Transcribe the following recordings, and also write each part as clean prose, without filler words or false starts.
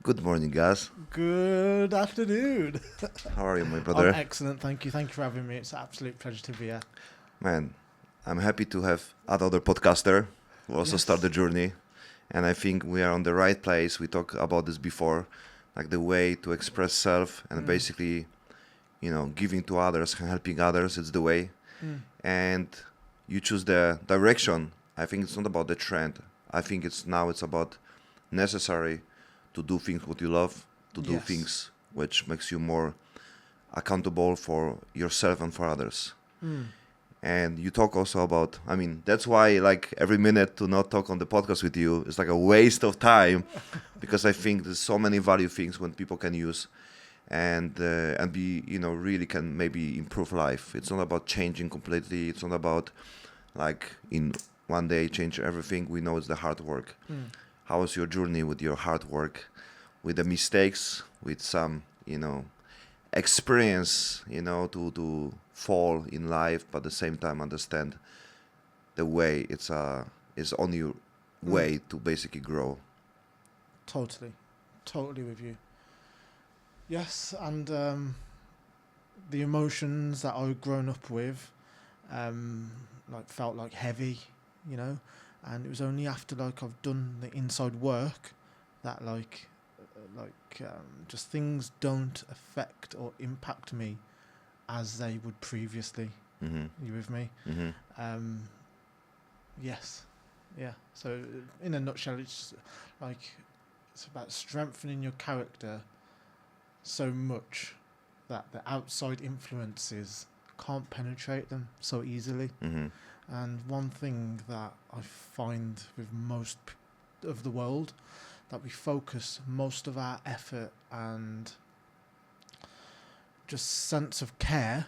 Good morning, guys. Good afternoon. How are you, my I'm brother? excellent, thank you. Thank you for having me. It's an absolute pleasure to be here. Man, I'm happy to have another podcaster who also Yes. start the journey. And I think we are on the right place. We talked about this before, like the way to express self and basically, giving to others and helping others. It's the way. And you choose the direction. I think it's not about the trend. I think it's about necessary to do things what you love, to do Yes. things which makes you more accountable for yourself and for others. And you talk also about, that's why like every minute to not talk on the podcast with you is like a waste of time because I think there's so many value things when people can use and be, really can maybe improve life. It's not about changing completely. It's not about like in one day change everything. We know it's the hard work. How was your journey with your hard work, with the mistakes, with some, experience, to fall in life, but at the same time understand the way is on your way to basically grow. Totally with you. Yes, and the emotions that I've grown up with, like felt like heavy, and it was only after like I've done the inside work that just things don't affect or impact me as they would previously. You with me? Yes. Yeah. So in a nutshell, it's about strengthening your character so much that the outside influences can't penetrate them so easily. And one thing that I find with most of the world, that we focus most of our effort and just sense of care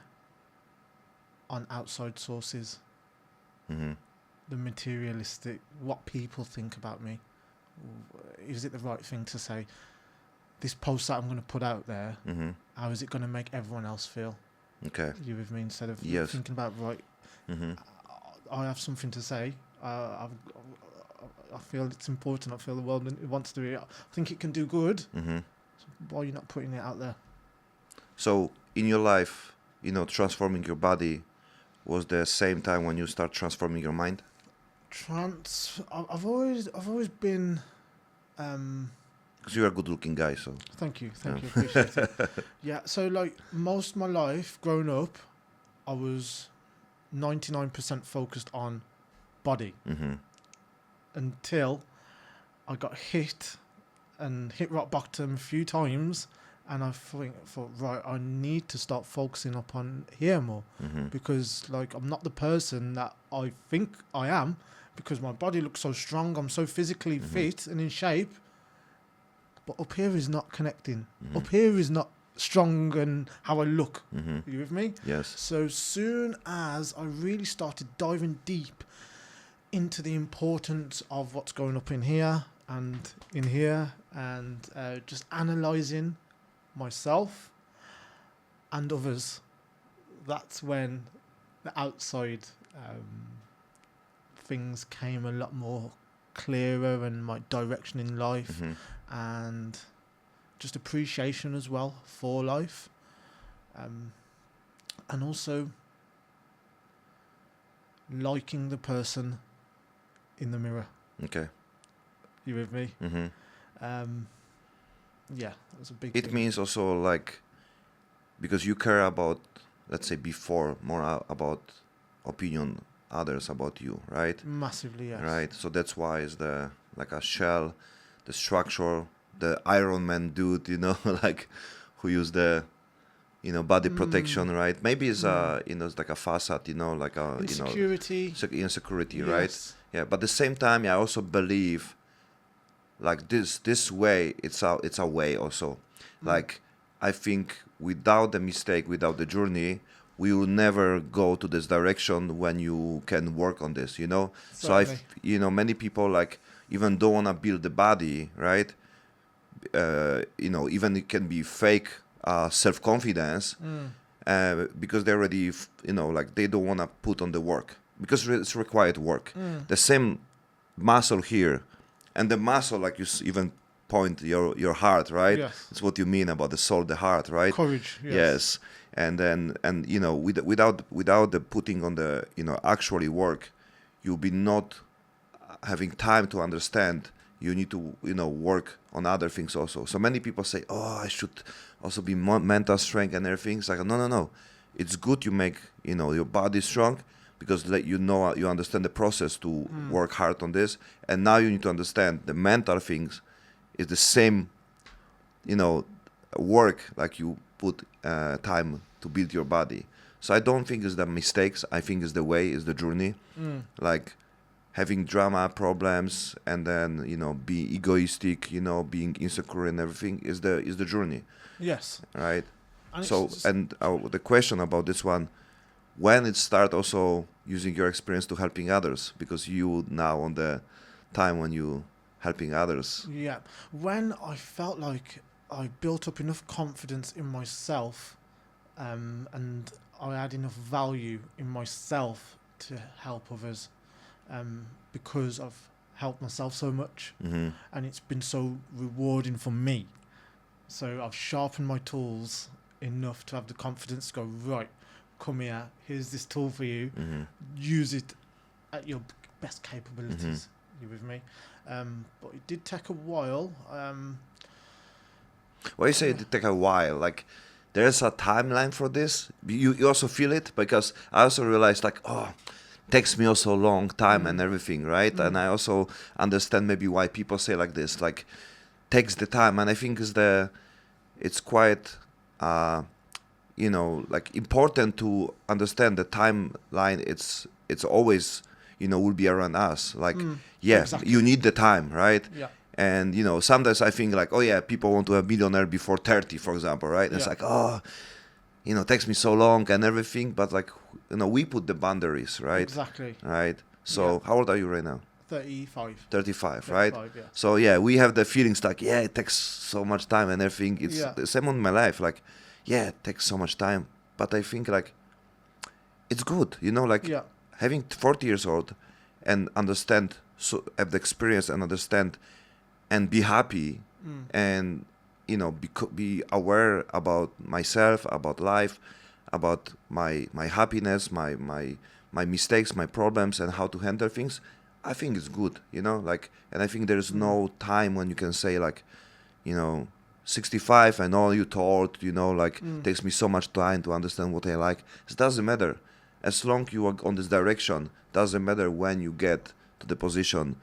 on outside sources. The materialistic, what people think about me. Is it the right thing to say? This post that I'm going to put out there, how is it going to make everyone else feel? Okay. You with me? Instead of Yes. thinking about, right, I have something to say. I feel it's important. I feel the world wants to hear it. I think it can do good. So why are you not putting it out there? So in your life, transforming your body was the same time when you start transforming your mind? I've always been. Because you're a good-looking guy, so. Thank you, appreciate it. Yeah, so like most of my life growing up, I was 99% focused on body until I got hit rock bottom a few times, and I thought right, I need to start focusing upon here more because like I'm not the person that I think I am, because my body looks so strong, I'm so physically fit and in shape, but up here is not connecting. Up here is not strong and how I look. You with me? Yes. So soon as I really started diving deep into the importance of what's going up in here and in here, and just analysing myself and others, that's when the outside things came a lot more clearer, and my direction in life and just appreciation as well for life, and also liking the person in the mirror. Okay. You with me? Yeah, that was a big It thing. means also like, because you care about, let's say before, more about opinion others about you, right? Massively, yes. Right. So that's why it's like a shell, the structure, the Iron Man dude, like who use the, body protection, right? Maybe it's it's like a facade, like a, Insecurity. Insecurity, Yes. right? Yeah. But at the same time, I also believe, like this way, it's a way also. Like I think without the mistake, without the journey, we will never go to this direction when you can work on this, So Certainly. many people like even don't want to build the body, right? Even it can be fake self-confidence because they already, like they don't want to put on the work because it's required work. The same muscle here and the muscle, like you even point your heart, right? Yes. It's what you mean about the soul, the heart, right? Courage. Yes. Yes. And then, and you know, without the putting on the, you know, actually work, you'll be not having time to understand. You need to, you know, work on other things also. So many people say, oh, I should also be mental strength and everything. It's like, no. It's good you make, you know, your body strong, because you know, you understand the process to work hard on this. And now you need to understand the mental things is the same, you know, work like you put time to build your body. So I don't think it's the mistakes. I think it's the way, it's the journey. Like having drama problems and then, you know, be egoistic, you know, being insecure and everything is the journey. Yes. Right. And So the question about this one, when it start also using your experience to helping others, because you now on the time when you helping others. Yeah. When I felt like I built up enough confidence in myself, and I had enough value in myself to help others, because I've helped myself so much, and it's been so rewarding for me. So I've sharpened my tools enough to have the confidence to go, right, come here, here's this tool for you, use it at your best capabilities. You with me? But it did take a while. Well, you say it take a while. Like, there's a timeline for this. You also feel it, because I also realized like, takes me also a long time and everything, right? And I also understand maybe why people say like this, like, takes the time. And I think it's quite, you know, like important to understand the timeline. It's always, you know, will be around us. Like, exactly. You need the time, right? Yeah. And, you know, sometimes I think like, people want to have millionaire before 30, for example, right? And it's like, you know, it takes me so long and everything. But like, you know, we put the boundaries, right? Exactly. Right. So how old are you right now? 35. 35, right? Yeah. So we have the feelings like, it takes so much time and everything. It's the same on my life. Like, it takes so much time. But I think like, it's good, you know, like having 40 years old and understand, so have the experience and understand and be happy and, you know, be aware about myself, about life, about my happiness, my mistakes, my problems, and how to handle things. I think it's good, you know, like, and I think there's no time when you can say like, you know, 65 and all you taught, you know, like takes me so much time to understand what I like. It doesn't matter. As long you are on this direction, doesn't matter when you get to the position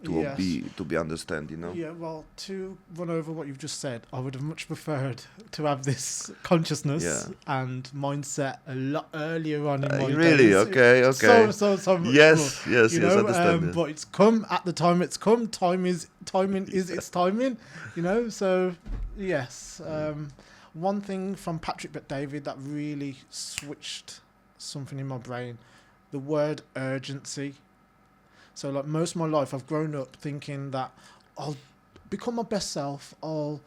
to be understand, you know. Yeah, well, to run over what you've just said, I would have much preferred to have this consciousness and mindset a lot earlier on in my really days. okay So much more, yes understand but it's come at the time it's come. Timing is its timing, you know. So yes, one thing from Patrick Bet-David that really switched something in my brain, the word urgency. So like most of my life, I've grown up thinking that I'll become my best self. I'll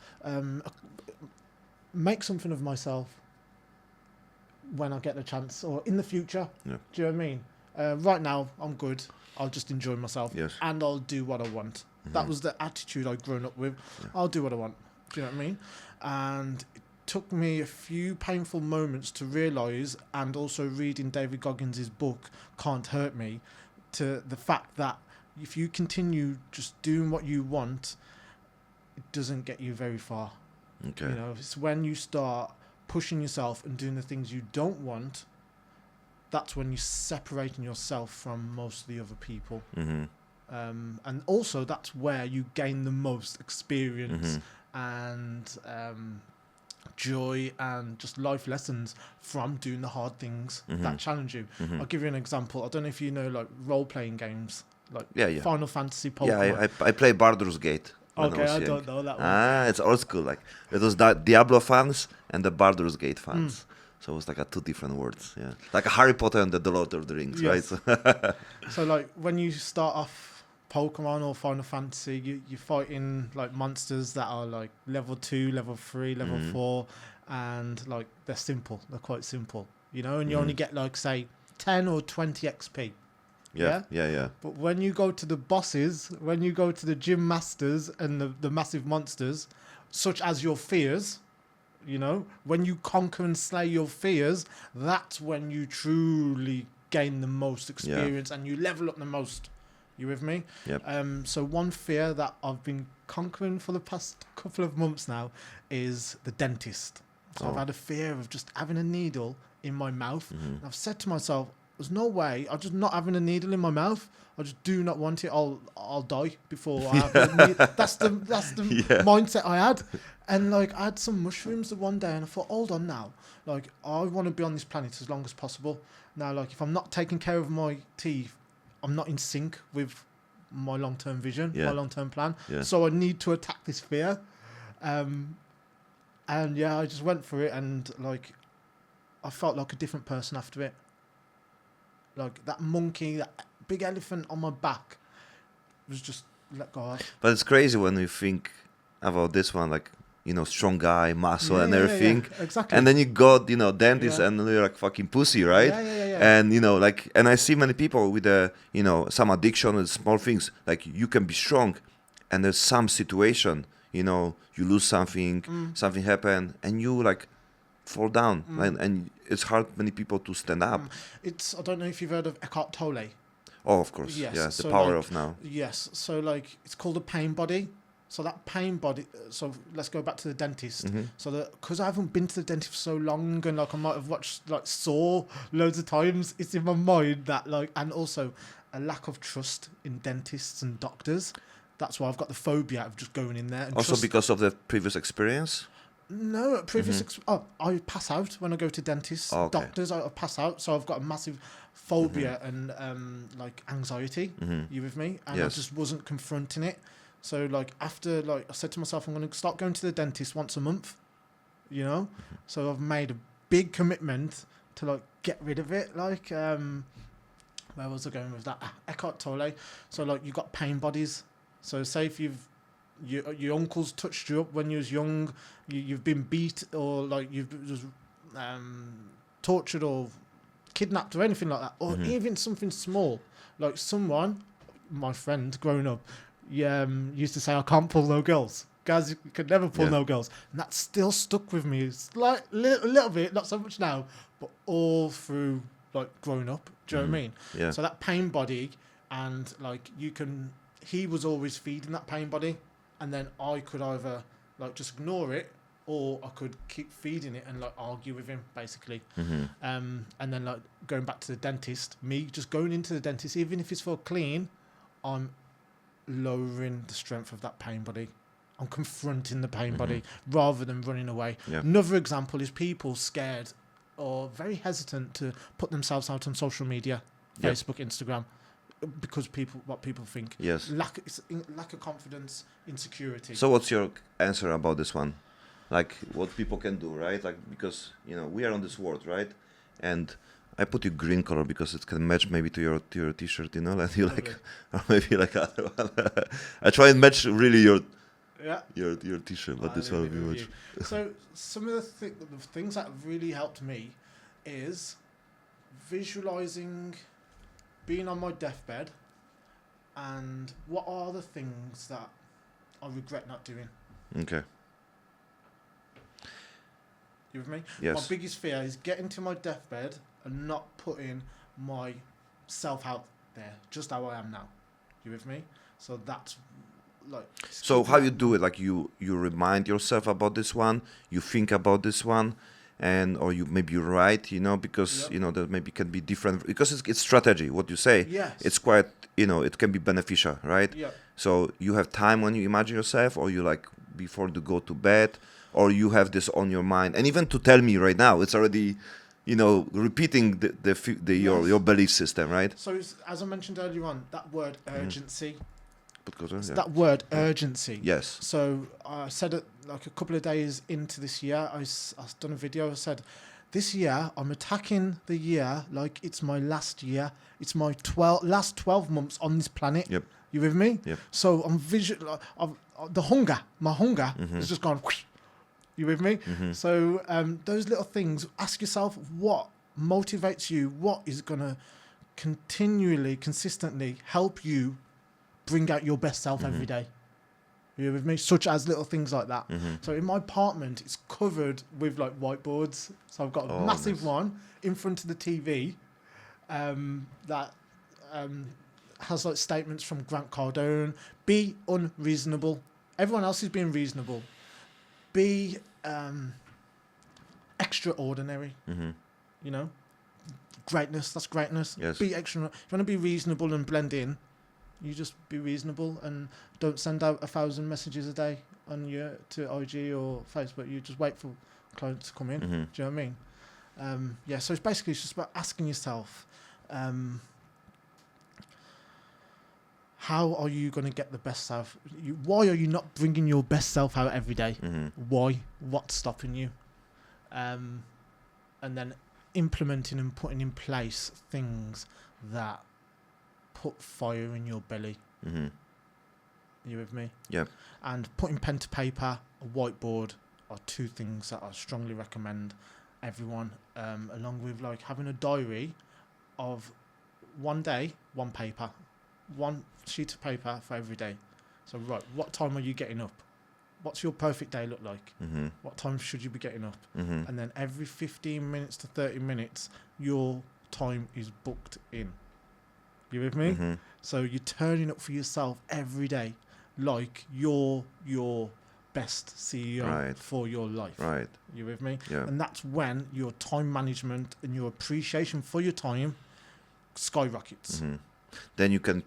make something of myself when I get the chance, or in the future. Yeah. Do you know what I mean? Right now, I'm good. I'll just enjoy myself, and I'll do what I want. That was the attitude I'd grown up with. Yeah. I'll do what I want. Do you know what I mean? And it took me a few painful moments to realise, and also reading David Goggins' book, Can't Hurt Me, to the fact that if you continue just doing what you want, it doesn't get you very far. Okay. You know, it's when you start pushing yourself and doing the things you don't want, that's when you're separating yourself from most of the other people. And also that's where you gain the most experience and joy and just life lessons from doing the hard things that challenge you. I'll give you an example. I don't know if you know like role-playing games, like Final Fantasy, Pokemon. I play Baldur's Gate. Okay, I don't know that one. It's old school. Like it was Diablo fans and the Baldur's Gate fans. So it was like two different words. Yeah, like a Harry Potter and the Lord of the Rings, right? So like when you start off Pokemon or Final Fantasy, you're fighting like monsters that are like level 2, level 3, level 4, and like they're quite simple, you know, and you only get like say 10 or 20 XP. Yeah. But when you go to the bosses, when you go to the gym masters and the massive monsters, such as your fears, you know, when you conquer and slay your fears, that's when you truly gain the most experience and you level up the most. You with me? Yep. So one fear that I've been conquering for the past couple of months now is the dentist. So I've had a fear of just having a needle in my mouth. And I've said to myself, there's no way. I'm just not having a needle in my mouth. I just do not want it. I'll die before I have a needle. That's the mindset I had. And like I had some mushrooms the one day and I thought, hold on now. Like I want to be on this planet as long as possible. Now, like if I'm not taking care of my teeth, I'm not in sync with my long-term vision, my long-term plan. Yeah. So I need to attack this fear. And I just went for it and like I felt like a different person after it. Like that monkey, that big elephant on my back was just let go of. But it's crazy when you think about this one, like, you know, strong guy, muscle and everything. Yeah, exactly. And then you got, you know, dentist and you're like fucking pussy, right? Yeah. And, you know, like, and I see many people with, you know, some addiction with small things. Like, you can be strong and there's some situation, you know, you lose something, something happen, and you, like, fall down. And it's hard many people to stand up. I don't know if you've heard of Eckhart Tolle. Oh, of course. Yes. Yeah, the so power of now. Yes. So, like, it's called a pain body. So that pain body, so let's go back to the dentist. So that, because I haven't been to the dentist for so long and like I might have watched like Saw loads of times, it's in my mind that like, and also a lack of trust in dentists and doctors. That's why I've got the phobia of just going in there. And also because of the previous experience? No, I pass out when I go to dentists, doctors, I pass out. So I've got a massive phobia and like anxiety, you with me? And I just wasn't confronting it. So like after like I said to myself, I'm going to start going to the dentist once a month, you know. So I've made a big commitment to like get rid of it. Like where was I going with that? Eckhart Tolle. So like you got pain bodies. So say if your uncles touched you up when you was young, you've been beat or like you've just tortured or kidnapped or anything like that, or even something small, like someone, my friend growing up. Used to say I can't pull no girls. Guys, you could never pull no girls, and that still stuck with me. It's like a little bit, not so much now, but all through like growing up. Do you know what I mean? Yeah. So that pain body, and like he was always feeding that pain body, and then I could either like just ignore it, or I could keep feeding it and like argue with him basically. And then like going back to the dentist, me just going into the dentist, even if it's for clean, I'm lowering the strength of that pain body. I'm confronting the pain body rather than running away. Another example is people scared or very hesitant to put themselves out on social media, Facebook, Instagram, because what people think. Lack of confidence, insecurity. So what's your answer about this one? Like what people can do, right? Like because you know we are on this world, right? And I put you green color because it can match maybe to your t-shirt, you know, and you like, or maybe like other one. I try and match really your t-shirt, but this one will be much. So some of the things that have really helped me is visualizing being on my deathbed and what are the things that I regret not doing. Okay. You with me? Yes. My biggest fear is getting to my deathbed and not putting myself out there, just how I am now. You with me? So that's like. So how you do it? Like you remind yourself about this one, you think about this one, or you maybe write, you know, because you know that maybe can be different because it's strategy. What you say, it's quite, you know, it can be beneficial, right? Yeah. So you have time when you imagine yourself, or you like before to go to bed, or you have this on your mind, and even to tell me right now, it's already. You know, repeating your belief system, right? So, as I mentioned earlier on, that word urgency. That word urgency. Yes. So I said it like a couple of days into this year. I've done a video. I said, this year I'm attacking the year like it's my last year. It's my last 12 months on this planet. Yep. You with me? Yep. So I'm my hunger has just gone. Whoosh. You with me? So those little things, ask yourself what motivates you, what is going to continually, consistently help you bring out your best self every day. You with me? Such as little things like that. So in my apartment, it's covered with like whiteboards. So I've got a massive one in front of the TV that has like statements from Grant Cardone. Be unreasonable. Everyone else is being reasonable. Be extraordinary. You know, greatness. That's greatness. Yes. Be extra. If you want to be reasonable and blend in, you just be reasonable and don't send out 1,000 messages a day on your to IG or Facebook. You just wait for clients to come in. Do you know what I mean? Yeah. So it's basically just about asking yourself, how are you going to get the best self? Why are you not bringing your best self out every day? Why? What's stopping you? And then implementing and putting in place things that put fire in your belly. You with me? Yeah. And putting pen to paper, a whiteboard are two things that I strongly recommend everyone, along with like having a diary of one day, one paper, one sheet of paper for every day. So right, what time are you getting up? What's your perfect day look like? What time should you be getting up? And then every 15 minutes to 30 minutes, your time is booked in. You with me? So you're turning up for yourself every day like you're your best CEO for your life. Right. You with me? Yeah. And that's when your time management and your appreciation for your time skyrockets. Then you can,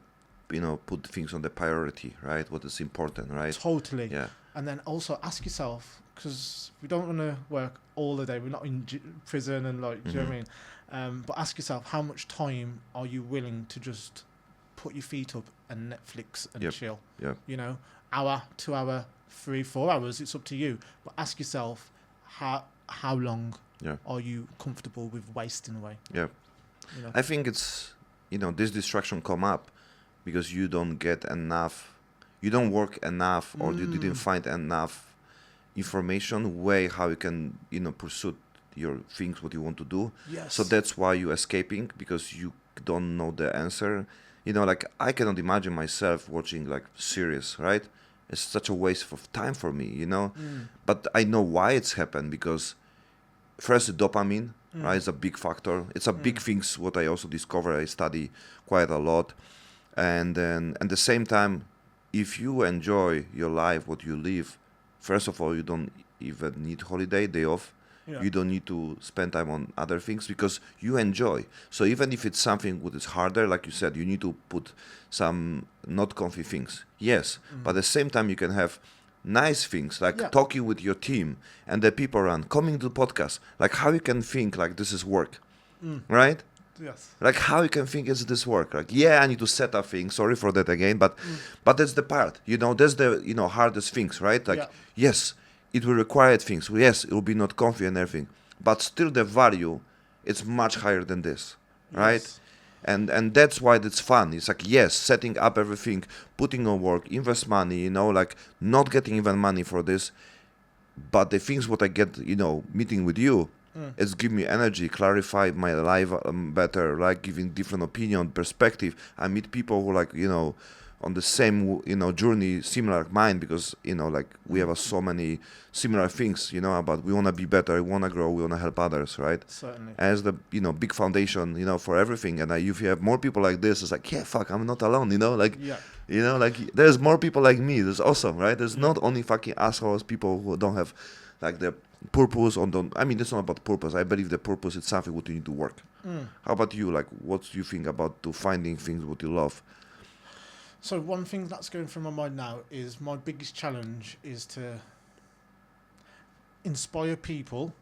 put things on the priority, right? What is important, right? Totally. Yeah. And then also ask yourself, because we don't want to work all the day. We're not in prison and like, do you know what I mean? But ask yourself, how much time are you willing to just put your feet up and Netflix and chill? Yep. Hour, 2 hour, 3, 4 hours. It's up to you. But ask yourself, how long are you comfortable with wasting away? Yeah. I think it's, this distraction come up because you don't get enough, you don't work enough, or you didn't find enough information way how you can, pursue your things, what you want to do. Yes. So that's why you're escaping, because you don't know the answer. Like I cannot imagine myself watching like series, right? It's such a waste of time for me, But I know why it's happened, because first the dopamine, right, is a big factor. It's a big things what I also discover. I study quite a lot. And then at the same time, if you enjoy your life, what you live, first of all, you don't even need holiday, day off. Yeah. You don't need to spend time on other things because you enjoy. So even if it's something that is harder, like you said, you need to put some not comfy things. Yes, but at the same time, you can have nice things like talking with your team and the people around, coming to the podcast. Like how you can think like this is work, right? Yes. Like how you can think is this work? Like I need to set up things. Sorry for that again, but that's the part. That's the hardest things, right? Like yes, it will require things. Yes, it will be not comfy and everything, but still the value, it's much higher than this, right? Yes. And that's why it's fun. It's like yes, setting up everything, putting on work, invest money. Like not getting even money for this, but the things what I get, meeting with you. It's give me energy, clarify my life better, like giving different opinion, perspective. I meet people who like, on the same, journey, similar like mine, because, like we have so many similar things, about we want to be better, we want to grow, we want to help others, right? Certainly. As the, big foundation, for everything. And if you have more people like this, it's like, fuck, I'm not alone, like, like there's more people like me. That's awesome, right? There's not only fucking assholes, people who don't have like the purpose on the, it's not about purpose. I believe the purpose is something what you need to work. How about you? Like, what do you think about to finding things what you love? So one thing that's going through my mind now is my biggest challenge is to inspire people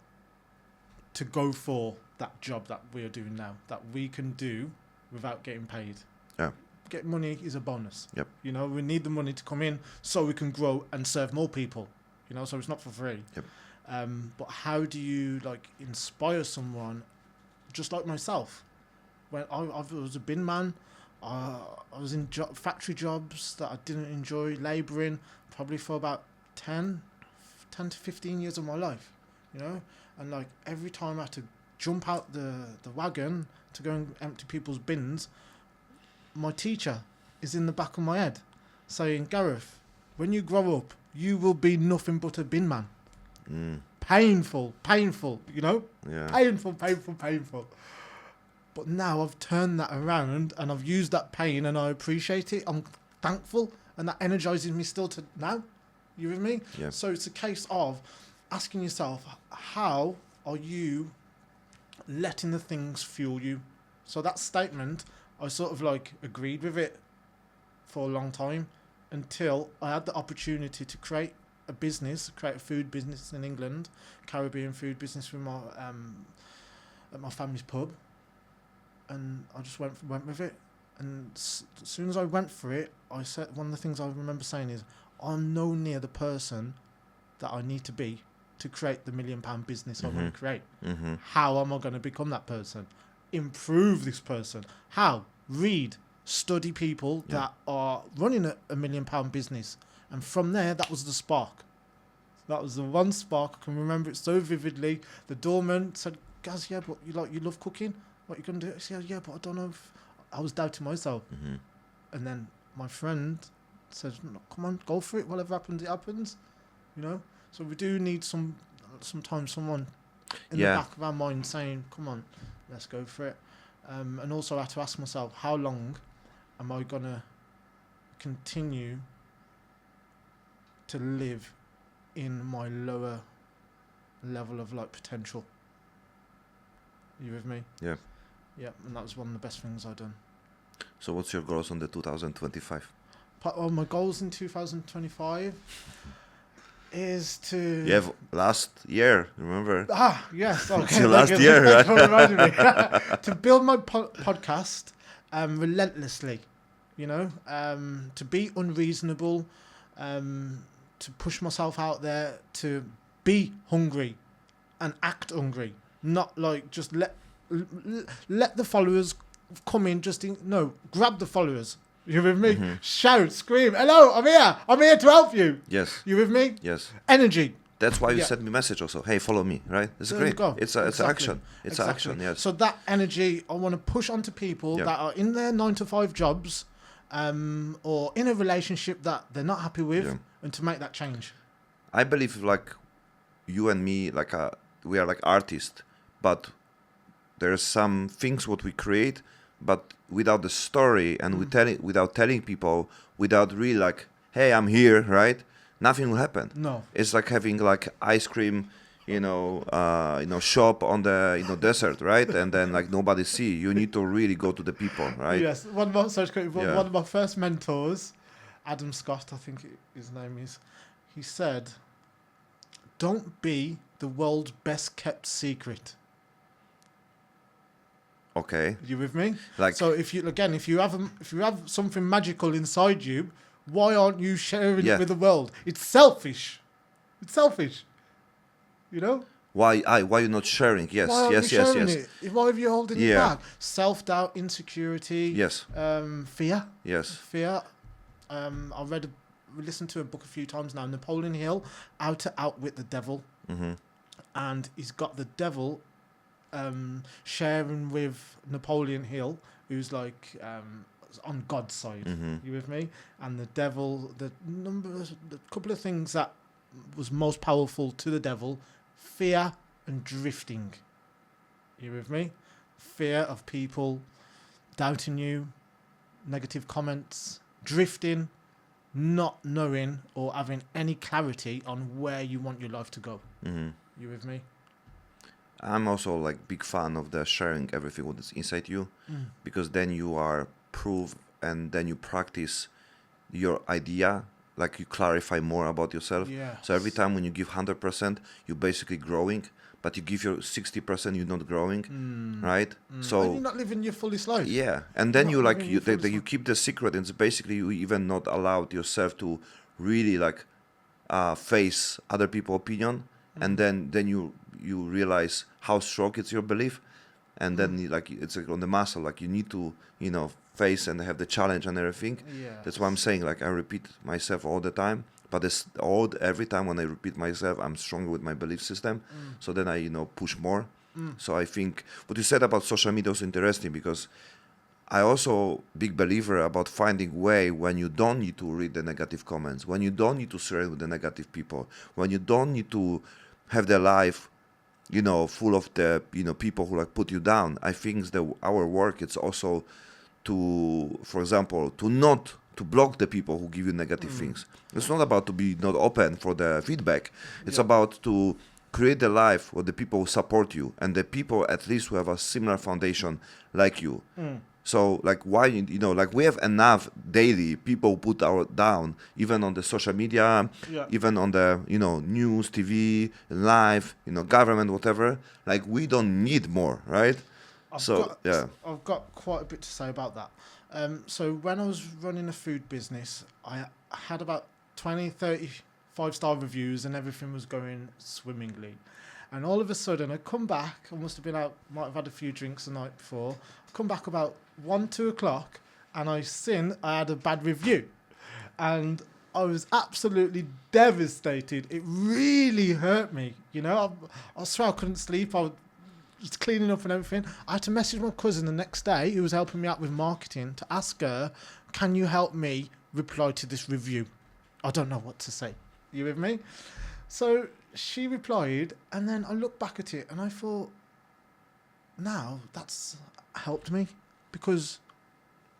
to go for that job that we are doing now, that we can do without getting paid. Yeah. Get money is a bonus. Yep. We need the money to come in so we can grow and serve more people. So it's not for free. Yep. But how do you like inspire someone, just like myself? When I was a bin man, I was in factory jobs that I didn't enjoy, labouring probably for about 10 to 15 years of my life, and like every time I had to jump out the wagon to go and empty people's bins, my teacher is in the back of my head saying, Gareth, when you grow up, you will be nothing but a bin man. Painful, you know? Yeah. Painful. But now I've turned that around and I've used that pain and I appreciate it. I'm thankful and that energizes me still to now. You with me? Yeah. So it's a case of asking yourself, how are you letting the things fuel you? So that statement, I sort of like agreed with it for a long time until I had the opportunity to create a food business in England, Caribbean food business with my at my family's pub, and I just went with it. And as soon as I went for it, I said one of the things I remember saying is, I'm no near the person that I need to be to create the £1 million business I want to create. How am I going to become that person? Improve this person. How? Read, study people that are running a £1 million business. And from there, that was the spark. That was the one spark. I can remember it so vividly. The doorman said, Gaz, yeah, but you love cooking? What are you going to do? I said, yeah, but I don't know if... I was doubting myself. And then my friend said, no, come on, go for it. Whatever happens, it happens. You know? So we do need sometimes someone in the back of our mind saying, come on, let's go for it. And also I had to ask myself, how long am I going to continue to live in my lower level of like potential? You with me? Yeah. Yeah, and that was one of the best things I've done. So what's your goals on the 2025? My goals in 2025 is to... You have last year, remember? Yes. Okay. It's your last year, right? Reminded me. To build my podcast relentlessly, you know, to be unreasonable, to push myself out there, to be hungry and act hungry, not like just let the followers come in, grab the followers. You with me? Shout, scream, hello, I'm here to help you. Yes. You with me? Yes. Energy. That's why you sent me a message also. Hey, follow me, right? It's There great. you go. It's Exactly. action. It's Exactly. action, yes. So that energy I want to push onto people that are in their 9-to-5 jobs, or in a relationship that they're not happy with, and to make that change. I believe like you and me, like we are like artists, but there's some things what we create, but without the story and without telling people, without really like, hey, I'm here, right? Nothing will happen. No. It's like having like ice cream, shop on the desert, right? And then like nobody see. You need to really go to the people, right? Yes. One of my first mentors, Adam Scott, I think his name is, he said, don't be the world's best kept secret. Okay. You with me? Like, so if you have something magical inside you, why aren't you sharing it with the world? It's selfish. You know? Why you're not sharing? Yes, why yes. It? Why have you holding it back? Self-doubt, insecurity. Yes. Fear. Yes. Fear. We listened to a book a few times now, Napoleon Hill, How to Outwit the Devil. And he's got the devil sharing with Napoleon Hill, who's like on God's side. You with me? And the devil, the couple of things that was most powerful to the devil: fear and drifting. You with me? Fear of people doubting you, negative comments, drifting, not knowing or having any clarity on where you want your life to go. You with me? I'm also like big fan of the sharing everything what is inside you, because then you are proof and then you practice your idea, like you clarify more about yourself. Yes. So every time when you give 100%, you're basically growing, but you give your 60%, you're not growing, right? So and you're not living your fullest life. Yeah, and then you keep the secret, and it's basically you even not allowed yourself to really like face other people's opinion, and then you realize how strong it's your belief, and then it's like on the muscle, like you need to face and have the challenge and everything. That's why I'm saying, like, I repeat myself all the time, but every time when I repeat myself, I'm stronger with my belief system. So then I push more, So I think what you said about social media was interesting, because I also big believer about finding way when you don't need to read the negative comments, when you don't need to share with the negative people, when you don't need to have their life, full of the, people who like put you down. I think that our work is also to, for example, to block the people who give you negative things. It's not about to be not open for the feedback. It's about to create a life where the people support you and the people at least who have a similar foundation like you. So like why, like we have enough daily people put our down, even on the social media, even on the, news, TV, live, government, whatever. Like we don't need more, right? I've got quite a bit to say about that. So when I was running a food business, I had about 20, 30 5-star reviews and everything was going swimmingly. And all of a sudden, I come back, I must have been out, might have had a few drinks the night before, come back about 1, 2 o'clock, and I had a bad review. And I was absolutely devastated. It really hurt me, I swear I couldn't sleep. I was cleaning up and everything. I had to message my cousin the next day, who was helping me out with marketing, to ask her, can you help me reply to this review? I don't know what to say. You with me? So she replied, and then I looked back at it and I thought, now that's helped me because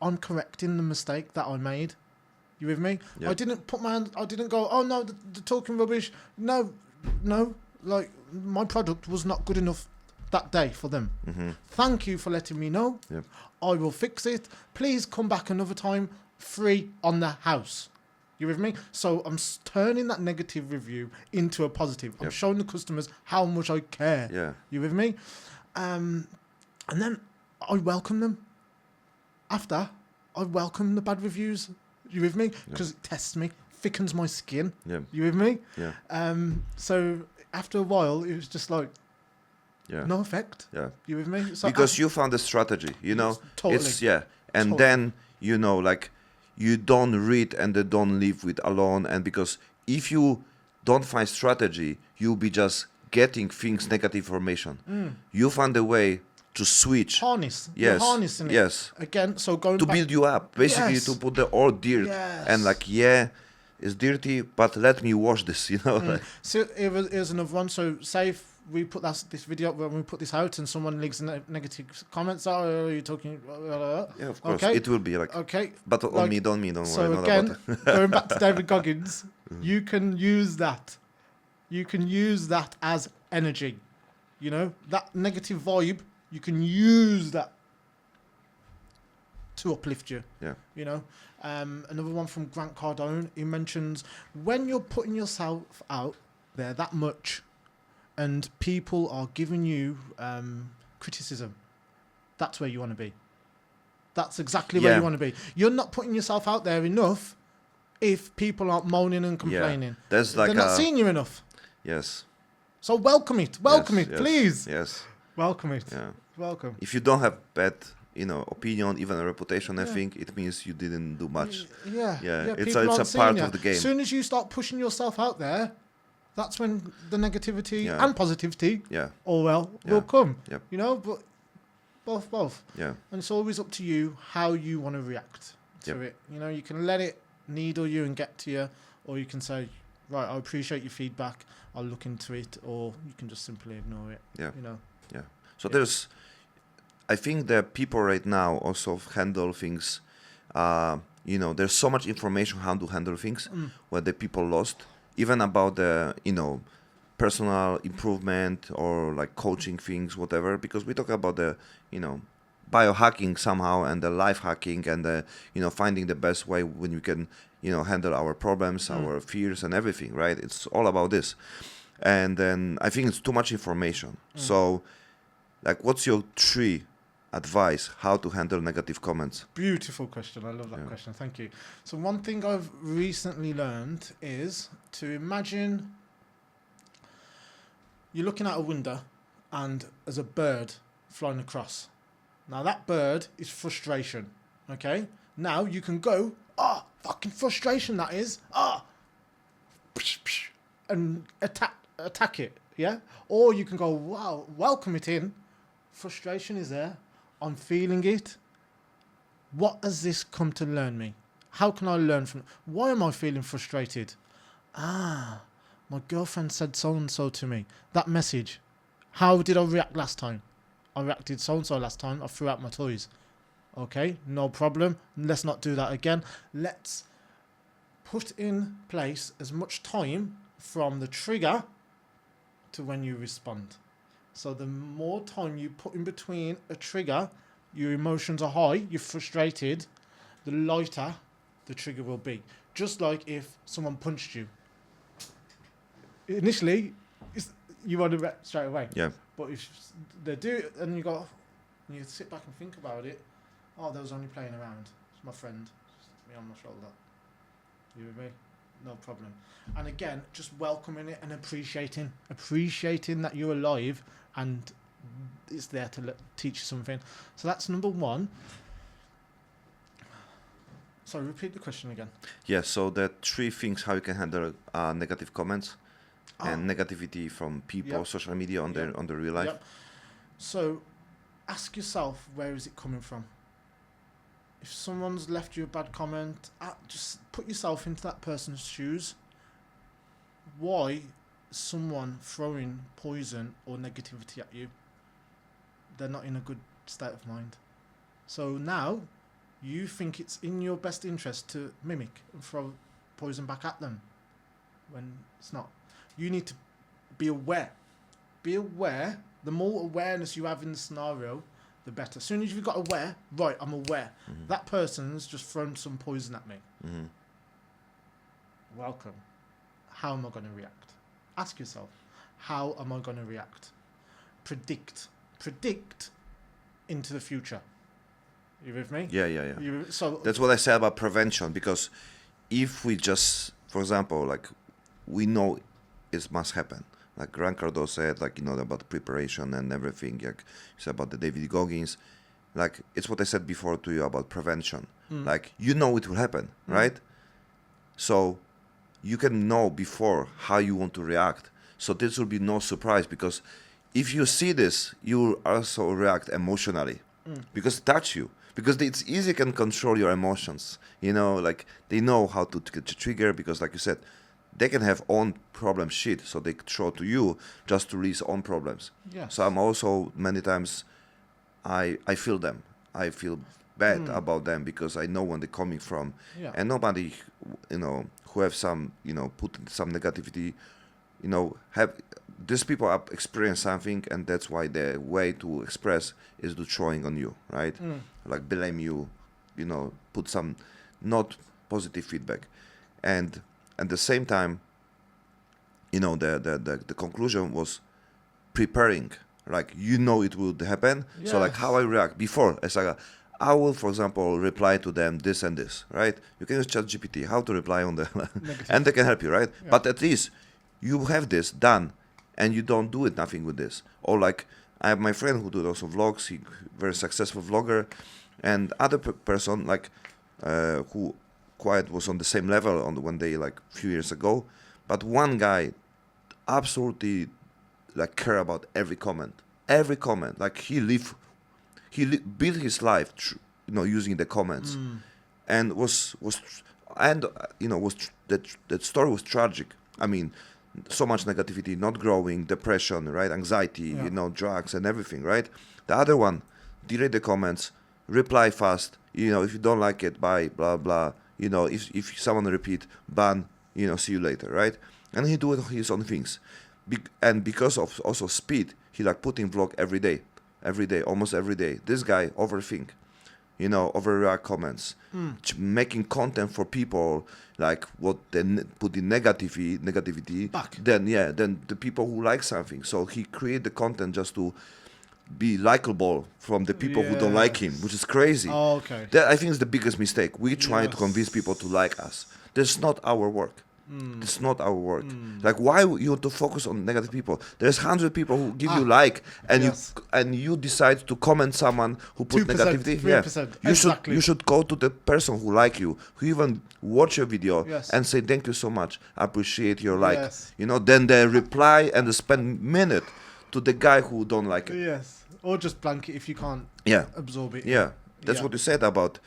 I'm correcting the mistake that I made. You with me? Yeah. I didn't put my hand, I didn't go, oh no, they're talking rubbish. No, like my product was not good enough that day for them. Thank you for letting me know. Yep. I will fix it. Please come back another time, free on the house. You with me? So I'm turning that negative review into a positive. I'm showing the customers how much I care. Yeah. You with me? And then I welcome them. After, I welcome the bad reviews. You with me? Because it tests me, thickens my skin. Yeah. You with me? Yeah. So after a while, it was just like, no effect. Yeah. You with me? So because you found a strategy, Totally. And then, like, you don't read and they don't live with alone. And because if you don't find strategy, you'll be just getting things, negative information. You find a way to switch. Harness. Yes. You're harnessing it. Yes. Again, so going to back. build you up. Basically, to put the old dirt. Yes. And like, it's dirty, but let me wash this, So here's another one. So say if we put this video up, when we put this out and someone leaves negative comments, are you talking? Yeah, of course. Okay. It will be like, okay. But on like, me, don't worry. So again, going back to David Goggins, you can use that. You can use that as energy. That negative vibe, you can use that to uplift you. Yeah. Another one from Grant Cardone, he mentions when you're putting yourself out there that much and people are giving you criticism, that's where you want to be. That's exactly where you want to be. You're not putting yourself out there enough if people aren't moaning and complaining. They're not seeing you enough. Yes. So welcome it, please. Yes. Welcome it. Yeah. Welcome. If you don't have bad, opinion, even a reputation, I think it means you didn't do much. Yeah. It's a part of the game. As soon as you start pushing yourself out there, that's when the negativity and positivity will come. Yep. But both. Yeah. And it's always up to you how you want to react to it. You can let it needle you and get to you, or you can say, right, I appreciate your feedback, I'll look into it, or you can just simply ignore it. Yeah. Yeah. So there's, I think that people right now also handle things, there's so much information how to handle things where the people lost, even about the, personal improvement or like coaching things, whatever, because we talk about the, biohacking somehow and the life hacking and the, finding the best way when you can, handle our problems, our fears and everything, right? It's all about this. And then I think it's too much information. So like, what's your 3 advice how to handle negative comments? Beautiful question. I love that question. Thank you. So one thing I've recently learned is to imagine you're looking out a window and there's a bird flying across. Now that bird is frustration. Okay. Now you can go, fucking frustration that is. And attack it. Yeah. Or you can go, wow, welcome it in. Frustration is there. I'm feeling it. What has this come to learn me? How can I learn from? Why am I feeling frustrated? Ah, my girlfriend said so and so to me. That message. How did I react last time? I reacted so and so last time. I threw out my toys. Okay, no problem. Let's not do that again. Let's put in place as much time from the trigger to when you respond. So the more time you put in between a trigger, your emotions are high, you're frustrated, the lighter the trigger will be. Just like if someone punched you. Initially, you want to react straight away. Yeah. But if they do, and you sit back and think about it, oh, they was only playing around. It's my friend. Just me on my shoulder. You with me? No problem. And again, just welcoming it and appreciating that you're alive and it's there to teach you something. So that's number one. Sorry, repeat the question again. Yeah, so there are 3 things how you can handle negative comments and negativity from people, social media on the real life. Yep. So ask yourself, where is it coming from? If someone's left you a bad comment, just put yourself into that person's shoes. Why is someone throwing poison or negativity at you? They're not in a good state of mind. So now you think it's in your best interest to mimic and throw poison back at them when it's not. You need to be aware. Be aware. The more awareness you have in the scenario, the better. As soon as you've got aware, right, I'm aware. Mm-hmm. That person's just thrown some poison at me. Mm-hmm. Welcome. How am I going to react? Ask yourself, how am I going to react? Predict into the future. You with me? Yeah. So that's what I said about prevention, because if we just, for example, like we know it must happen. Like Grant Cardone said, like, about the preparation and everything. Like you said about the David Goggins. Like, it's what I said before to you about prevention. Like, it will happen, right? So you can know before how you want to react. So this will be no surprise, because if you see this, you will also react emotionally because it touches you. Because it's easy can control your emotions. Like they know how to trigger, because like you said, they can have own problem shit, so they throw to you just to release own problems. Yes. So I'm also many times I feel them. I feel bad about them because I know where they're coming from. Yeah. And nobody, who have some, put some negativity, have these people have experienced something, and that's why the way to express is to throwing on you, right? Like blame you, put some not positive feedback, and at the same time, the conclusion was preparing, like it will happen. Yes. So like how I react before, it's like I will, for example, reply to them this and this, right? You can use ChatGPT how to reply on the and they can help you, right? Yeah. But at least you have this done, and you don't do it nothing with this. Or like I have my friend who does also vlogs. He very successful vlogger, and other person like who quite was on the same level on the one day like a few years ago. But one guy absolutely like care about every comment. Like he built his life, using the comments, and that story was tragic. I mean, so much negativity, not growing, depression, right, anxiety, drugs and everything, right. The other one, delete the comments, reply fast. If you don't like it, bye, blah blah. If someone repeat, ban. See you later, right. And he do his own things, and because of also speed, he like putting vlog every day, almost every day. This guy overthink, overreact comments, making content for people like what they put in negativity back. Then the people who like something. So he create the content just to be likable from the people who don't like him, which is crazy. Oh, okay. That I think is the biggest mistake. We try to convince people to like us. That's not our work. It's not our work. Like, why you want to focus on negative people? There's 100 people who give you like, and you decide to comment someone who put 2%, negativity. 3%. Yeah, you should go to the person who like you, who even watch your video, Yes. and say thank you so much. I appreciate your like. Yes. You know, then they reply and they spend minute to the guy who don't like it. Yes. Or just blank it if you can't absorb it. Yeah. That's what you said about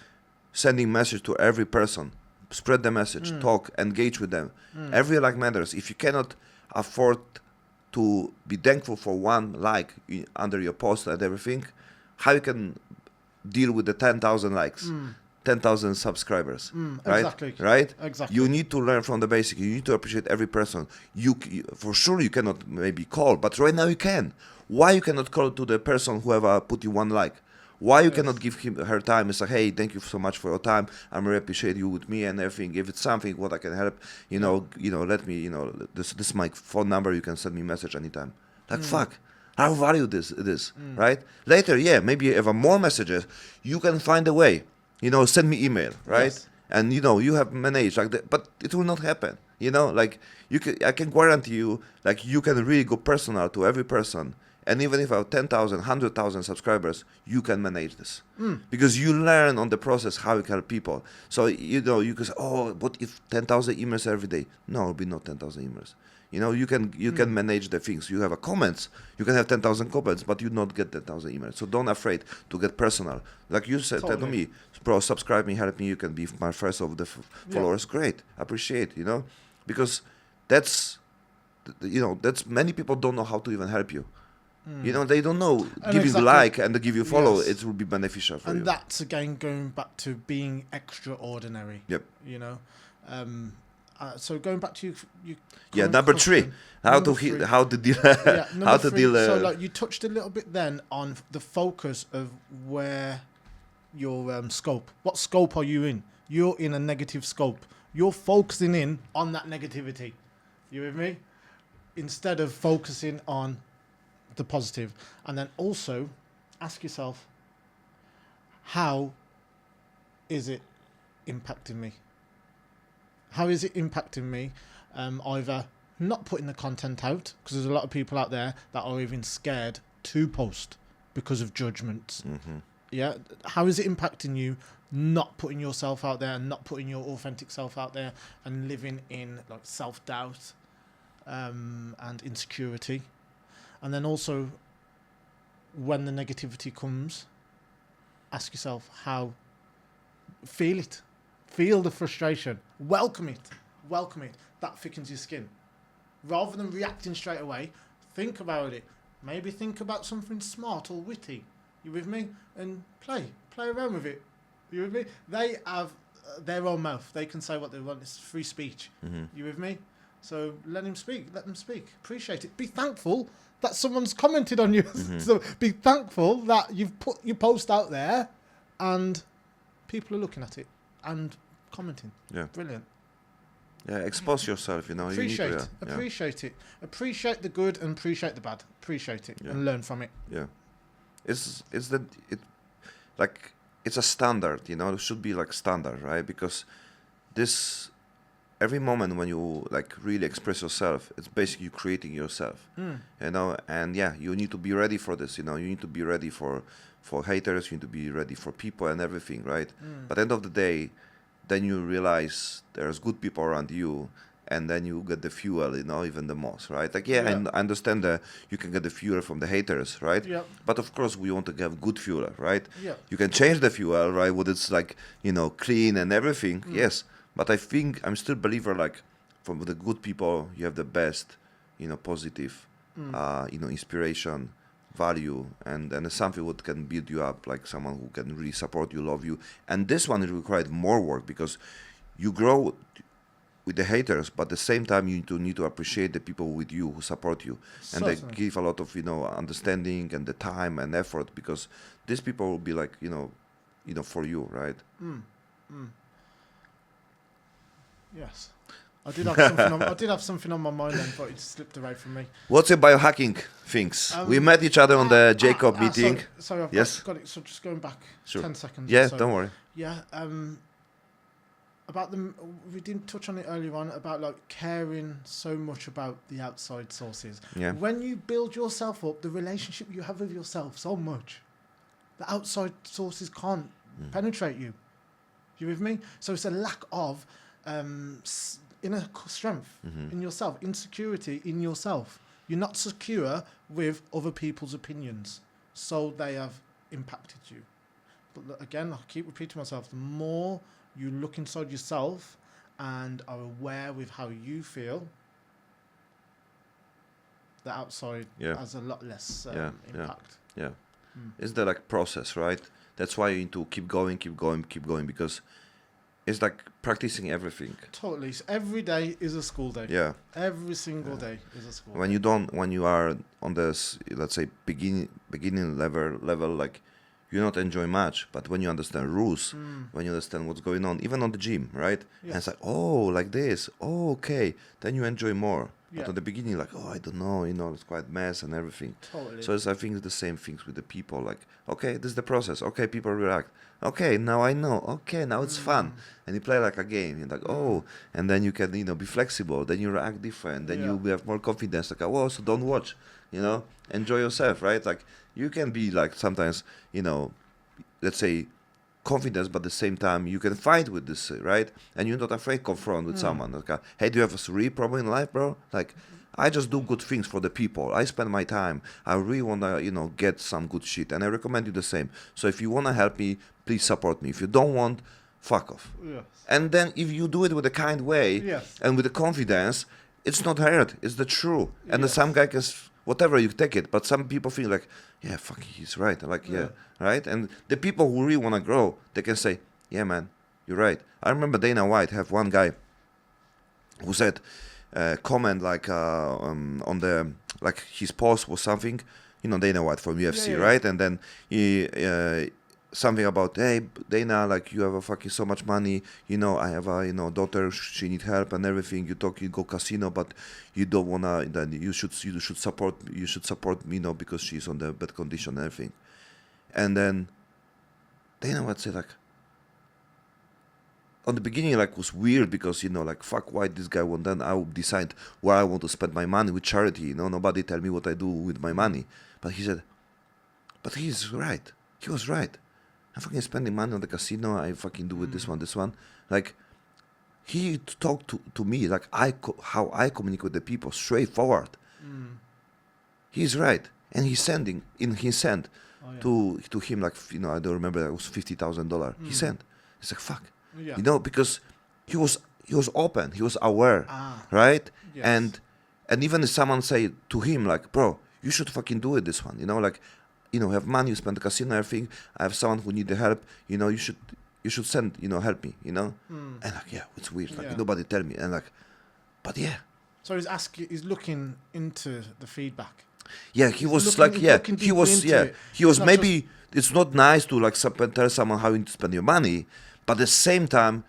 sending message to every person. Spread the message, talk, engage with them. Every like matters. If you cannot afford to be thankful for one like under your post and everything, how you can deal with the 10,000 likes, 10,000 subscribers, right? Exactly. Right? Exactly. You need to learn from the basic. You need to appreciate every person. You for sure you cannot maybe call, but right now you can. Why you cannot call to the person who ever put you one like? Why you cannot give her time? It's like, hey, thank you so much for your time. I'm really appreciate you with me and everything. If it's something what I can help, let me, this is my phone number. You can send me a message anytime. Like, fuck, I value this, right? Later, maybe you have more messages. You can find a way, send me email, right? Yes. And, you have managed like that, but it will not happen. Like I can guarantee you, like you can really go personal to every person. And even if I have 10,000, 100,000 subscribers, you can manage this. Because you learn on the process how you can help people. So, you can say, oh, what if 10,000 emails every day? No, it'll be not 10,000 emails. You can manage the things. You have a comments. You can have 10,000 comments, but you not get 10,000 emails. So don't afraid to get personal. Like you said to me, bro, subscribe me, help me. You can be my first of the followers. Great. Appreciate, because that's many people don't know how to even help you. They don't know. Give you like and they give you follow. Yes. It will be beneficial for you. And that's again going back to being extraordinary. Yep. So going back to you. Number three. How to deal. How to deal. So like you touched a little bit then on the focus of where your scope. What scope are you in? You're in a negative scope. You're focusing in on that negativity. You with me? Instead of focusing on the positive. And then also ask yourself, how is it impacting me? How is it impacting me? Either not putting the content out, because there's a lot of people out there that are even scared to post because of judgments. Yeah. How is it impacting you not putting yourself out there and not putting your authentic self out there and living in like self-doubt and insecurity? And then also, when the negativity comes, ask yourself feel it. Feel the frustration. Welcome it. That thickens your skin. Rather than reacting straight away, think about it. Maybe think about something smart or witty. You with me? And play around with it. You with me? They have their own mouth. They can say what they want. It's free speech. You with me? So let them speak. Appreciate it. Be thankful that someone's commented on you. So be thankful that you've put your post out there and people are looking at it and commenting. Yeah. Brilliant. Yeah, expose yourself, Appreciate it. Appreciate the good and appreciate the bad. Appreciate it and learn from it. Yeah. It's a standard, it should be like standard, right? Because every moment when you like really express yourself, it's basically you creating yourself, and you need to be ready for this, you need to be ready for haters, you need to be ready for people and everything, right? But at the end of the day, then you realize there's good people around you, and then you get the fuel, even the most, right? Like, I understand that you can get the fuel from the haters, right? Yeah. But of course, we want to have good fuel, right? Yeah. You can change the fuel, right? What it's like, clean and everything, yes. But I think I'm still a believer, like, from the good people, you have the best, positive, inspiration, value, and it's something what can build you up, like someone who can really support you, love you. And this one required more work because you grow with the haters, but at the same time you need to appreciate the people with you who support you. And they give a lot of, understanding and the time and effort, because these people will be like, for you, right? Yes. I did have something on my mind then, but it slipped away from me. What's your biohacking things? We met each other on the Jacob meeting. Sorry, I've got it. So just going back 10 seconds. Yeah, don't worry. Yeah. about the, we didn't touch on it earlier on, about like caring so much about the outside sources. Yeah. When you build yourself up, the relationship you have with yourself so much, the outside sources can't penetrate you. You with me? So it's a lack of inner strength in yourself, insecurity in yourself. You're not secure with other people's opinions, so they have impacted you. But again, I keep repeating myself, the more you look inside yourself and are aware with how you feel, the outside has a lot less impact. Yeah. It's the like process, right? That's why you need to keep going, because it's like practicing everything. Totally. So every day is a school day. Yeah. Every single day is a school day. When you are on this, let's say, beginning level, like, you not enjoy much, but when you understand rules, when you understand what's going on, even on the gym, right? Yes. And it's like, oh, like this, oh, okay, then you enjoy more. Yeah. But at the beginning, like, oh, I don't know, it's quite mess and everything. Totally. So I think it's the same things with the people. Like, okay, this is the process. Okay, people react. Okay, now I know. Okay, now it's fun. And you play like a game. You're like, oh, and then you can, be flexible. Then you react different. Then you have more confidence. Like, oh, so don't watch. Enjoy yourself, right? Like, you can be like sometimes, let's say, confidence, but at the same time you can fight with this, right? And you're not afraid to confront with someone. Like, hey, do you have a real problem in life, bro? Like, I just do good things for the people. I spend my time. I really want to, get some good shit. And I recommend you the same. So if you want to help me, please support me. If you don't want, fuck off. Yes. And then if you do it with a kind way and with the confidence, it's not hurt. It's the true. And some guy can, whatever, you take it. But some people feel like, yeah, fuck, he's right. Like, right? And the people who really want to grow, they can say, yeah, man, you're right. I remember Dana White have one guy who said, comment like on the, like his post was something, Dana White from UFC, right? And then he, something about, hey, Dana, like, you have a fucking so much money, I have a, daughter, she need help and everything. You go casino, but you don't wanna, then you should support me, because she's on the bad condition and everything. And then Dana White said, like, on the beginning, like, was weird because, like, fuck, why this guy won't, then I will decide where I want to spend my money with charity, nobody tell me what I do with my money. But he said, but he's right. He was right. I'm fucking spending money on the casino. I fucking do with this one. Like, he talked to me like how I communicate with the people, straightforward. He's right, and he sent to him, like, I don't remember, it was $50,000. He sent. It's like, fuck, because he was open, he was aware, right? Yes. And even if someone say to him, like, bro, you should fucking do it, this one, like, have money, you spend the casino, everything. I have someone who need the help. You should send, help me. And like, yeah, it's weird. Like, nobody tell me. And like, but yeah. So he's looking into the feedback. Yeah, he was maybe it's not nice to like tell someone how you spend your money, but at the same time,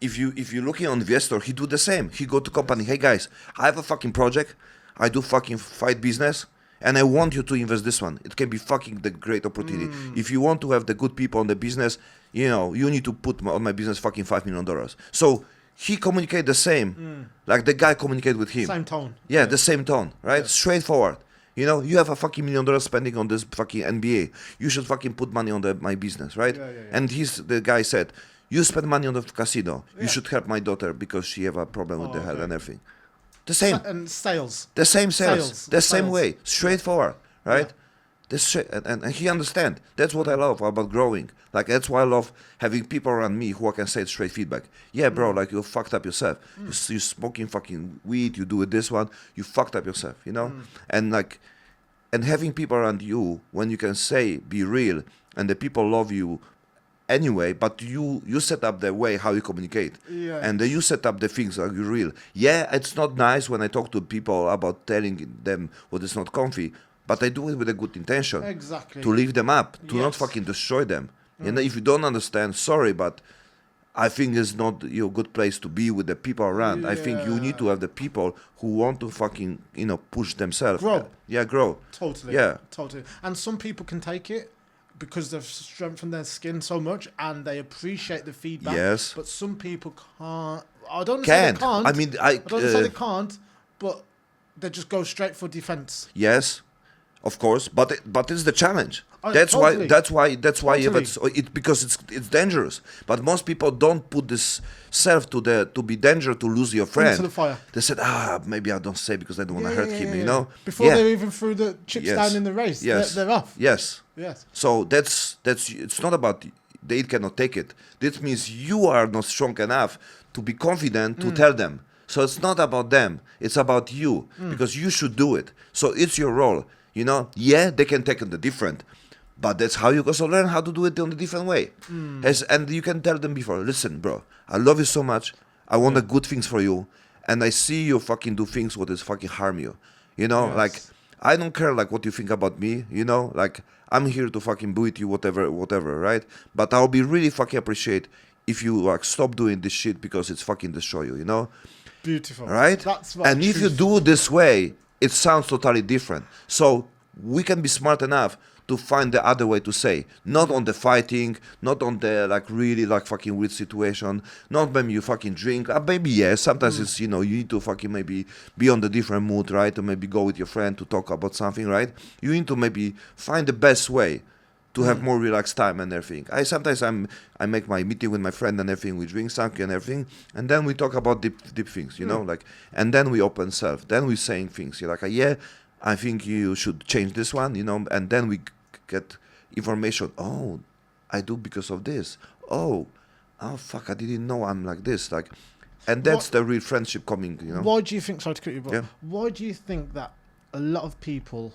if you're looking on investor, he do the same. He go to company, hey guys, I have a fucking project. I do fucking fight business. And I want you to invest this one. It can be fucking the great opportunity. If you want to have the good people on the business, you need to put on my business fucking $5 million. So he communicate the same, like the guy communicate with him. Same tone. Yeah, the same tone, right? Yeah. Straightforward. You have a fucking $1 million spending on this fucking NBA. You should fucking put money on my business, right? Yeah. And the guy said, you spend money on the casino. You should help my daughter because she have a problem with the health and everything. The same. And sales. The same sales. The same way. Straightforward, right? And he understand. That's what I love about growing. Like, that's why I love having people around me who I can say straight feedback. Yeah, bro, like, you fucked up yourself. You smoking fucking weed, you do it this one, you fucked up yourself, And like, and having people around you when you can say, be real, and the people love you anyway, but you set up the way how you communicate, and then you set up the things like you're real. Yeah, it's not nice when I talk to people about telling them what is not comfy, but I do it with a good intention, exactly, to lift them up, to not fucking destroy them. And if you don't understand, sorry, but I think it's not your good place to be with the people around. I think you need to have the people who want to fucking push themselves, grow. Grow totally, totally. And some people can take it, because they've strengthened their skin so much and they appreciate the feedback. Yes. But some people can't. I don't say they can't. I mean, I don't say they can't, but they just go straight for defense. Yes, of course, but it's the challenge. Totally. That's why Totally. because it's dangerous. But most people don't put this self to be danger to lose your friend. Into the fire. They said, maybe I don't say because I don't want to hurt him. You know, before they even threw the chips Yes. down in the race. Yes. They're off. Yes. Yes. So that's it's not about they cannot take it. This means you are not strong enough to be confident to tell them. So it's not about them. It's about you because you should do it. So it's your role. You know, they can take it different, but that's how you also learn how to do it in a different way. And you can tell them before, listen, bro, I love you so much. I want the good things for you, and I see you fucking do things what is fucking harm you. You know, Yes. like I don't care like what you think about me. You know, like I'm here to fucking bully you, whatever, right? But I'll be really fucking appreciate if you like stop doing this shit because it's fucking destroy you. You know. Beautiful. Right? That's what and if you truth- do it this way, it sounds totally different. So we can be smart enough to find the other way to say, not on the fighting, not on the like really like fucking weird situation, not maybe you fucking drink. Maybe yes, sometimes it's you need to fucking maybe be on the different mood, right? To maybe go with your friend to talk about something, right? You need to maybe find the best way to have more relaxed time and everything. I make my meeting with my friend and everything. We drink something and everything, and then we talk about deep things, you know, like, and then we open self. Then we saying things. You're like, I think you should change this one, you know, and then we get information. Oh, I do because of this. Oh, fuck, I didn't know I'm like this, like, and that's the real friendship coming, you know. Why do you think? Sorry to cut you, but Yeah. why do you think that a lot of people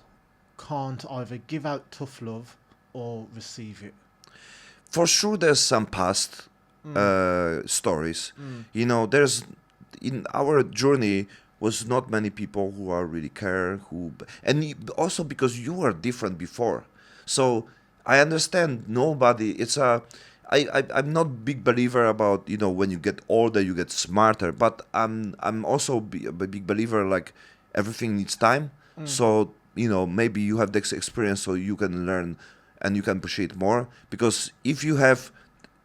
can't either give out tough love or receive it? For sure, there's some past stories. You know, there's in our journey was not many people who are really care also because you were different before. So I understand nobody. I'm not big believer about when you get older you get smarter, but I'm also a big believer like everything needs time. So maybe you have this experience so you can learn and you can appreciate more, because if you have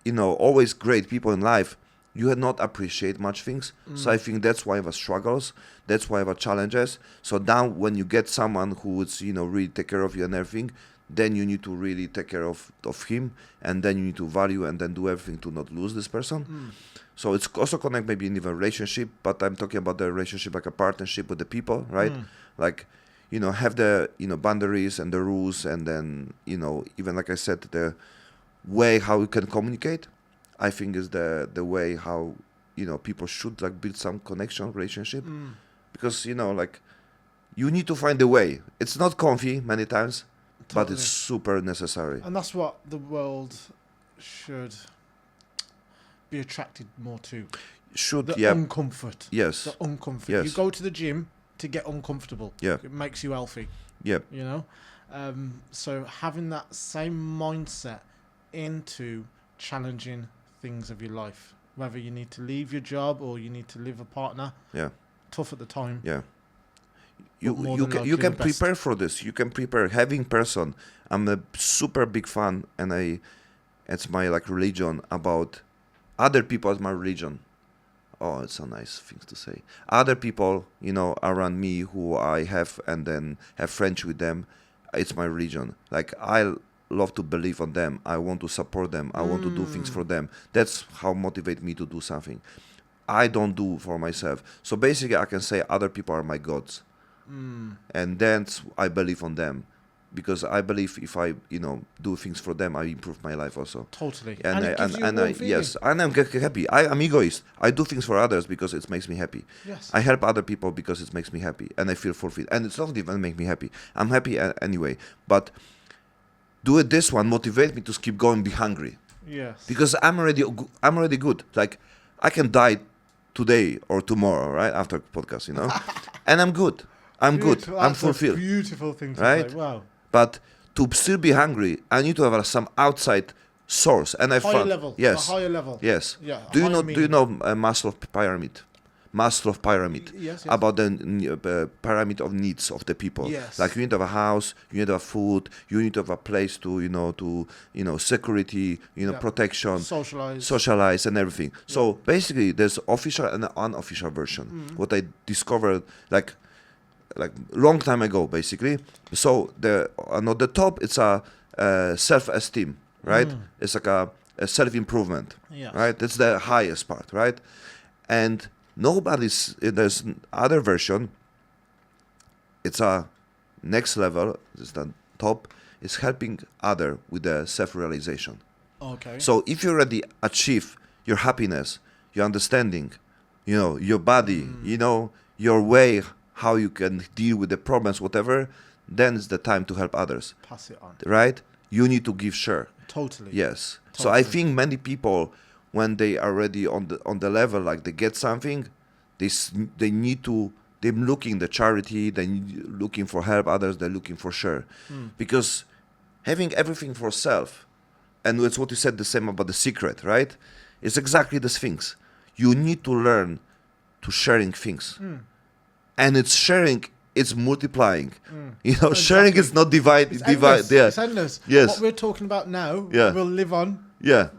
always great people in life, you have not appreciate much things. So I think that's why I have struggles, that's why I have challenges. So now when you get someone who would really take care of you and everything, then you need to really take care of him, and then you need to value and then do everything to not lose this person. So it's also connect maybe in a relationship, but I'm talking about the relationship like a partnership with the people, right? Like have the boundaries and the rules, and then even like I said, the way how you can communicate, I think is the way how people should like build some connection relationship, because like you need to find a way. It's not comfy many times, but it's super necessary. And that's what the world should be attracted more to. The uncomfort. Yes. The uncomfort. Yes. You go to the gym to get uncomfortable. Yeah. It makes you healthy. Yeah. So having that same mindset into challenging things of your life, whether you need to leave your job or you need to live a partner. Yeah. Tough at the time. Yeah. You can prepare for this. You can prepare. Having person, I'm a super big fan, and it's my like religion about other people as my religion. Oh, it's a nice thing to say. Other people, around me who I have and then have friends with them, it's my religion. Like I love to believe on them. I want to support them. I want to do things for them. That's how motivate me to do something. I don't do for myself. So basically I can say other people are my gods. And then I believe on them, because I believe if I do things for them, I improve my life also. Totally. And I'm happy. I'm egoist. I do things for others because it makes me happy. Yes. I help other people because it makes me happy and I feel fulfilled. And it's not even make me happy. I'm happy anyway. But do it this one motivate me to keep going, be hungry. Yes. Because I'm already good. Like I can die today or tomorrow, right after podcast, and I'm good. I'm good. I'm fulfilled. Beautiful thing to right? say. Wow. But to still be hungry, I need to have some outside source, and I Higher found level. yes, A higher level. yes. Yeah. Do you know Maslow pyramid? Maslow pyramid, Yes. about the pyramid of needs of the people. Yes. Like you need to have a house, you need to have food, you need to have a place to, security, Yeah. protection, Socialize. and everything. So basically, there's official and unofficial version. What I discovered, like long time ago, basically. So on the top, it's a self-esteem, right? It's like a self-improvement, Yes. right? That's the highest part, right? And there's other version. It's a next level. It's the top. It's helping other with the self-realization. Okay. So if you already achieve your happiness, your understanding, your body, your way, how you can deal with the problems, whatever, then it's the time to help others. Pass it on. Right? You need to give share. Totally. Yes. Totally. So I think many people, when they are already on the level, like they get something, they need to. They're looking the charity. They're looking for help others. They're looking for share, because having everything for self, and it's what you said the same about the secret, right? It's exactly these things. You need to learn to sharing things, and it's sharing. It's multiplying. Exactly. Sharing is not divide. Endless. Yeah. It's endless. Yes. What we're talking about now, Yeah. will live on. Yeah.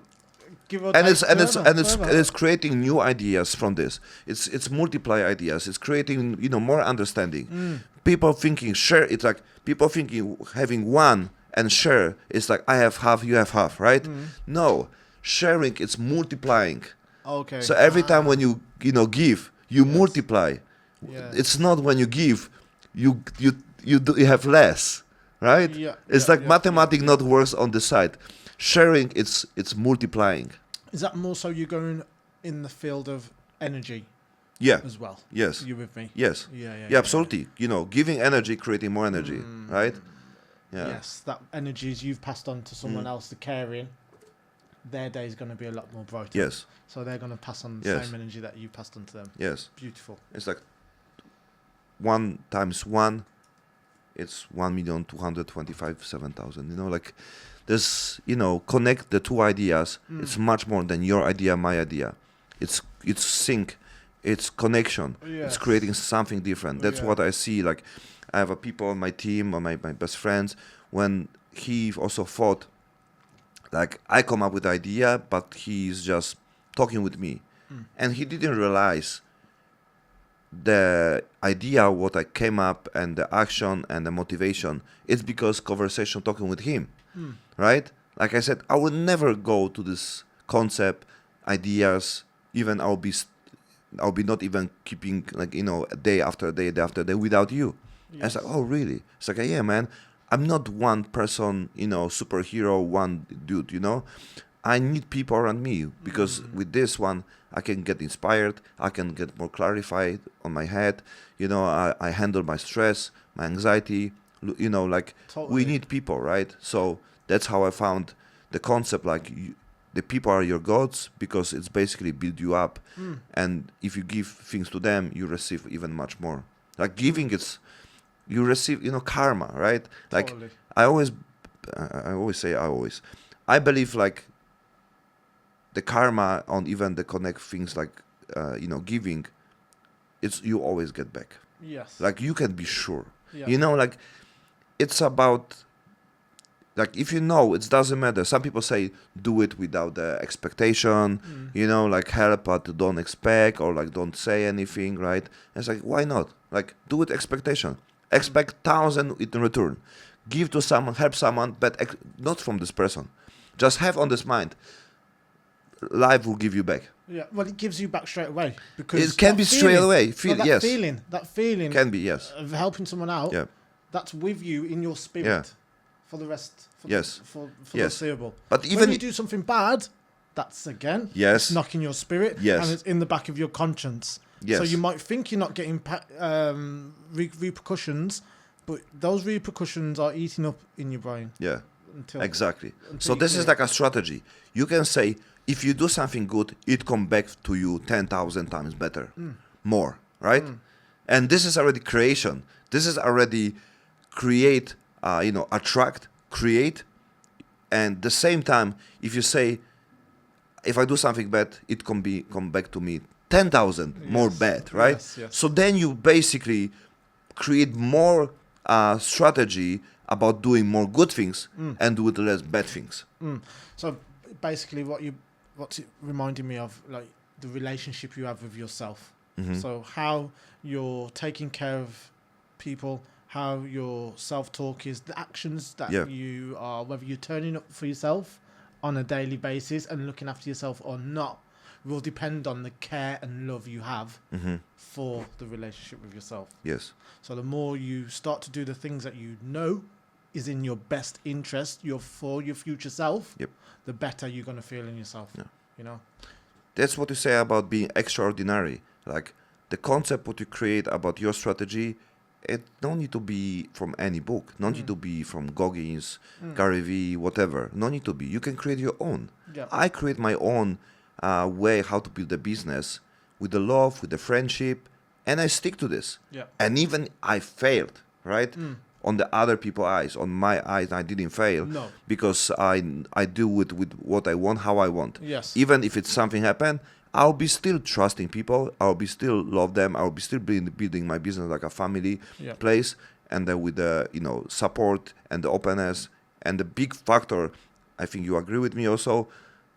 Give or And take it's forever. creating new ideas from this. It's multiply ideas. It's creating more understanding. People thinking share. It's like people thinking having one and share. It's like I have half, you have half, right? No, sharing. It's multiplying. Okay. So every time when you give, you multiply. Yes. It's not when you give, you have less, right? Yeah, It's yeah, like yeah, mathematics not works on the side. Sharing, it's multiplying. Is that more so you're going in the field of energy Yeah. as well? Yes. You with me? Yes. Yeah, Absolutely. Giving energy, creating more energy, right? Yeah. Yes, that energies you've passed on to someone else, the caring, their day is going to be a lot more brighter. Yes. So they're going to pass on the Yes. same energy that you passed on to them. Yes. Beautiful. It's like 1 times 1, it's 1,225,7,000. Like there's, connect the two ideas. It's much more than your idea, my idea. It's sync, it's connection. Yes. It's creating something different. That's Yeah. what I see. Like I have a people on my team, or my best friends, when he also thought, like I come up with the idea, but he's just talking with me. And he didn't realize the idea, what I came up, and the action and the motivation, it's because conversation talking with him, right? Like I said, I would never go to this concept, ideas, even I'll be not even keeping day after day without you. Yes. And it's like, oh really? It's like, yeah man, I'm not one person, superhero, one dude, I need people around me, because with this one, I can get inspired. I can get more clarified on my head. I handle my stress, my anxiety. Totally. We need people, right? So that's how I found the concept. Like the people are your gods, because it's basically build you up. And if you give things to them, you receive even much more. Like giving, you receive, karma, right? Like Totally. I believe like the karma on even the connect things like giving, it's you always get back. Yes. Like you can be sure. Yeah. Like it's about, like if it doesn't matter. Some people say do it without the expectation, like help but don't expect, or like don't say anything, right? And it's like, why not? Like do it expectation. Expect 1,000 in return. Give to someone, help someone, but not from this person. Just have on this mind. Life will give you back. Yeah. Well, it gives you back straight away, because It can that be straight away. Yes. That feeling Can be, yes. of helping someone out. Yeah. That's with you in your spirit Yeah. for the rest. For Yes. for Yes. the foreseeable. But even when you do something bad, that's again. Yes. It's knocking your spirit. Yes. And it's in the back of your conscience. Yes. So you might think you're not getting repercussions, but those repercussions are eating up in your brain. Yeah. Until Exactly. until So you this clear is it. like a strategy. You can say, if you do something good, it come back to you 10,000 times better, more, right? And this is already creation. This is already create, attract, create. And the same time, if you say, if I do something bad, it come back to me 10,000 more Yes. bad, right? Yes, yes. So then you basically create more strategy about doing more good things and do less bad things. So basically, what's it reminding me of, like the relationship you have with yourself. So how you're taking care of people, how your self-talk is, the actions that you are, whether you're turning up for yourself on a daily basis and looking after yourself or not, will depend on the care and love you have for the relationship with yourself. Yes. So the more you start to do the things that you know is in your best interest, for your future self, the better you're going to feel in yourself. Yeah. You know? That's what you say about being extraordinary. Like the concept what you create about your strategy, it don't need to be from any book. No need to be from Goggins, Gary Vee, whatever. No need to be. You can create your own. Yeah. I create my own way how to build a business with the love, with the friendship, and I stick to this. Yeah. And even I failed, right? On the other people's eyes, on my eyes, I didn't fail. No. Because I do it with what I want, how I want. Yes. Even if it's something happen, I'll be still trusting people. I'll be still love them. I'll be still building my business like a family place, and then with the support and the openness and the big factor. I think you agree with me also.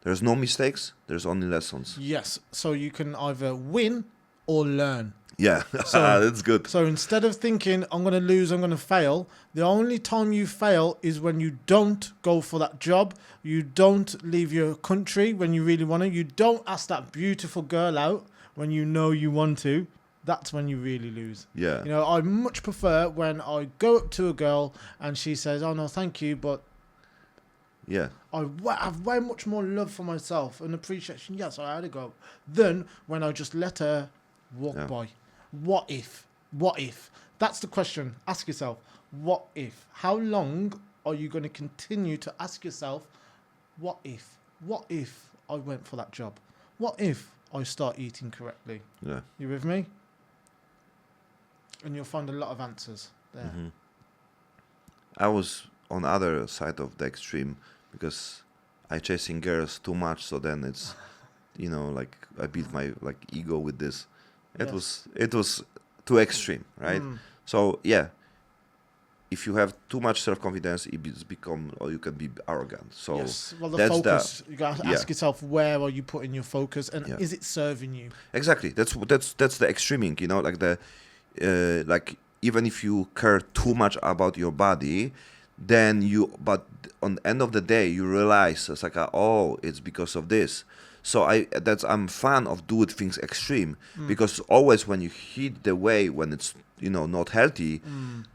There's no mistakes. There's only lessons. Yes. So you can either win or learn. Yeah, So- that's good. So instead of thinking, I'm going to lose, I'm going to fail, the only time you fail is when you don't go for that job, you don't leave your country when you really want to, you don't ask that beautiful girl out when you know you want to. That's when you really lose. Yeah. You know, I much prefer when I go up to a girl and she says, oh no, thank you, but Yeah. I have way much more love for myself and appreciation. Yes, I had to go. Than when I just let her walk by. What if? What if? That's the question. Ask yourself, what if? How long are you going to continue to ask yourself, what if? What if I went for that job? What if I start eating correctly? Yeah. You with me? And you'll find a lot of answers there. I was on the other side of the extreme because I chasing girls too much. So then it's, like I beat my ego with this. It was too extreme, right? So if you have too much self-confidence, it's become, or you can be arrogant. So yes, well, the that's focus. You got to ask yourself, where are you putting your focus, and is it serving you? Exactly. That's the extreming. Like the even if you care too much about your body, then but on the end of the day you realize it's like it's because of this. So I'm fan of doing things extreme because always when you hit the way when it's not healthy,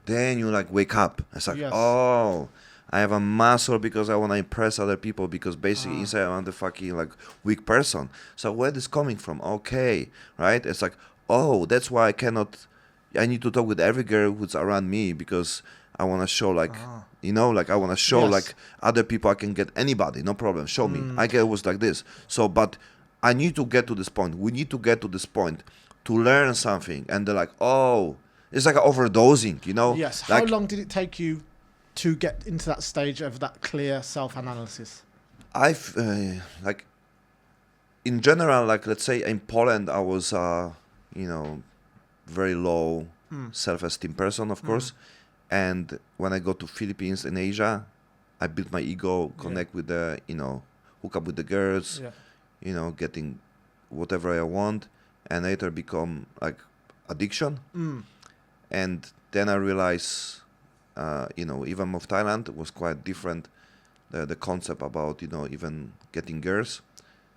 then you wake up. It's like I have a muscle because I want to impress other people because basically inside I'm the fucking weak person. So where this coming from? Okay, right? It's like that's why I need to talk with every girl who's around me because I want to show I want to show other people I can get anybody, no problem. Show me. I get it was like this. So, but I need to get to this point. We need to get to this point to learn something. And they're like, it's like overdosing, Yes. How long did it take you to get into that stage of that clear self-analysis? I've in general, let's say in Poland, I was very low self-esteem person, of course. And when I go to Philippines in Asia, I build my ego, connect with the, hook up with the girls, getting whatever I want, and later become addiction. And then I realize, even of Thailand was quite different. The concept about, even getting girls.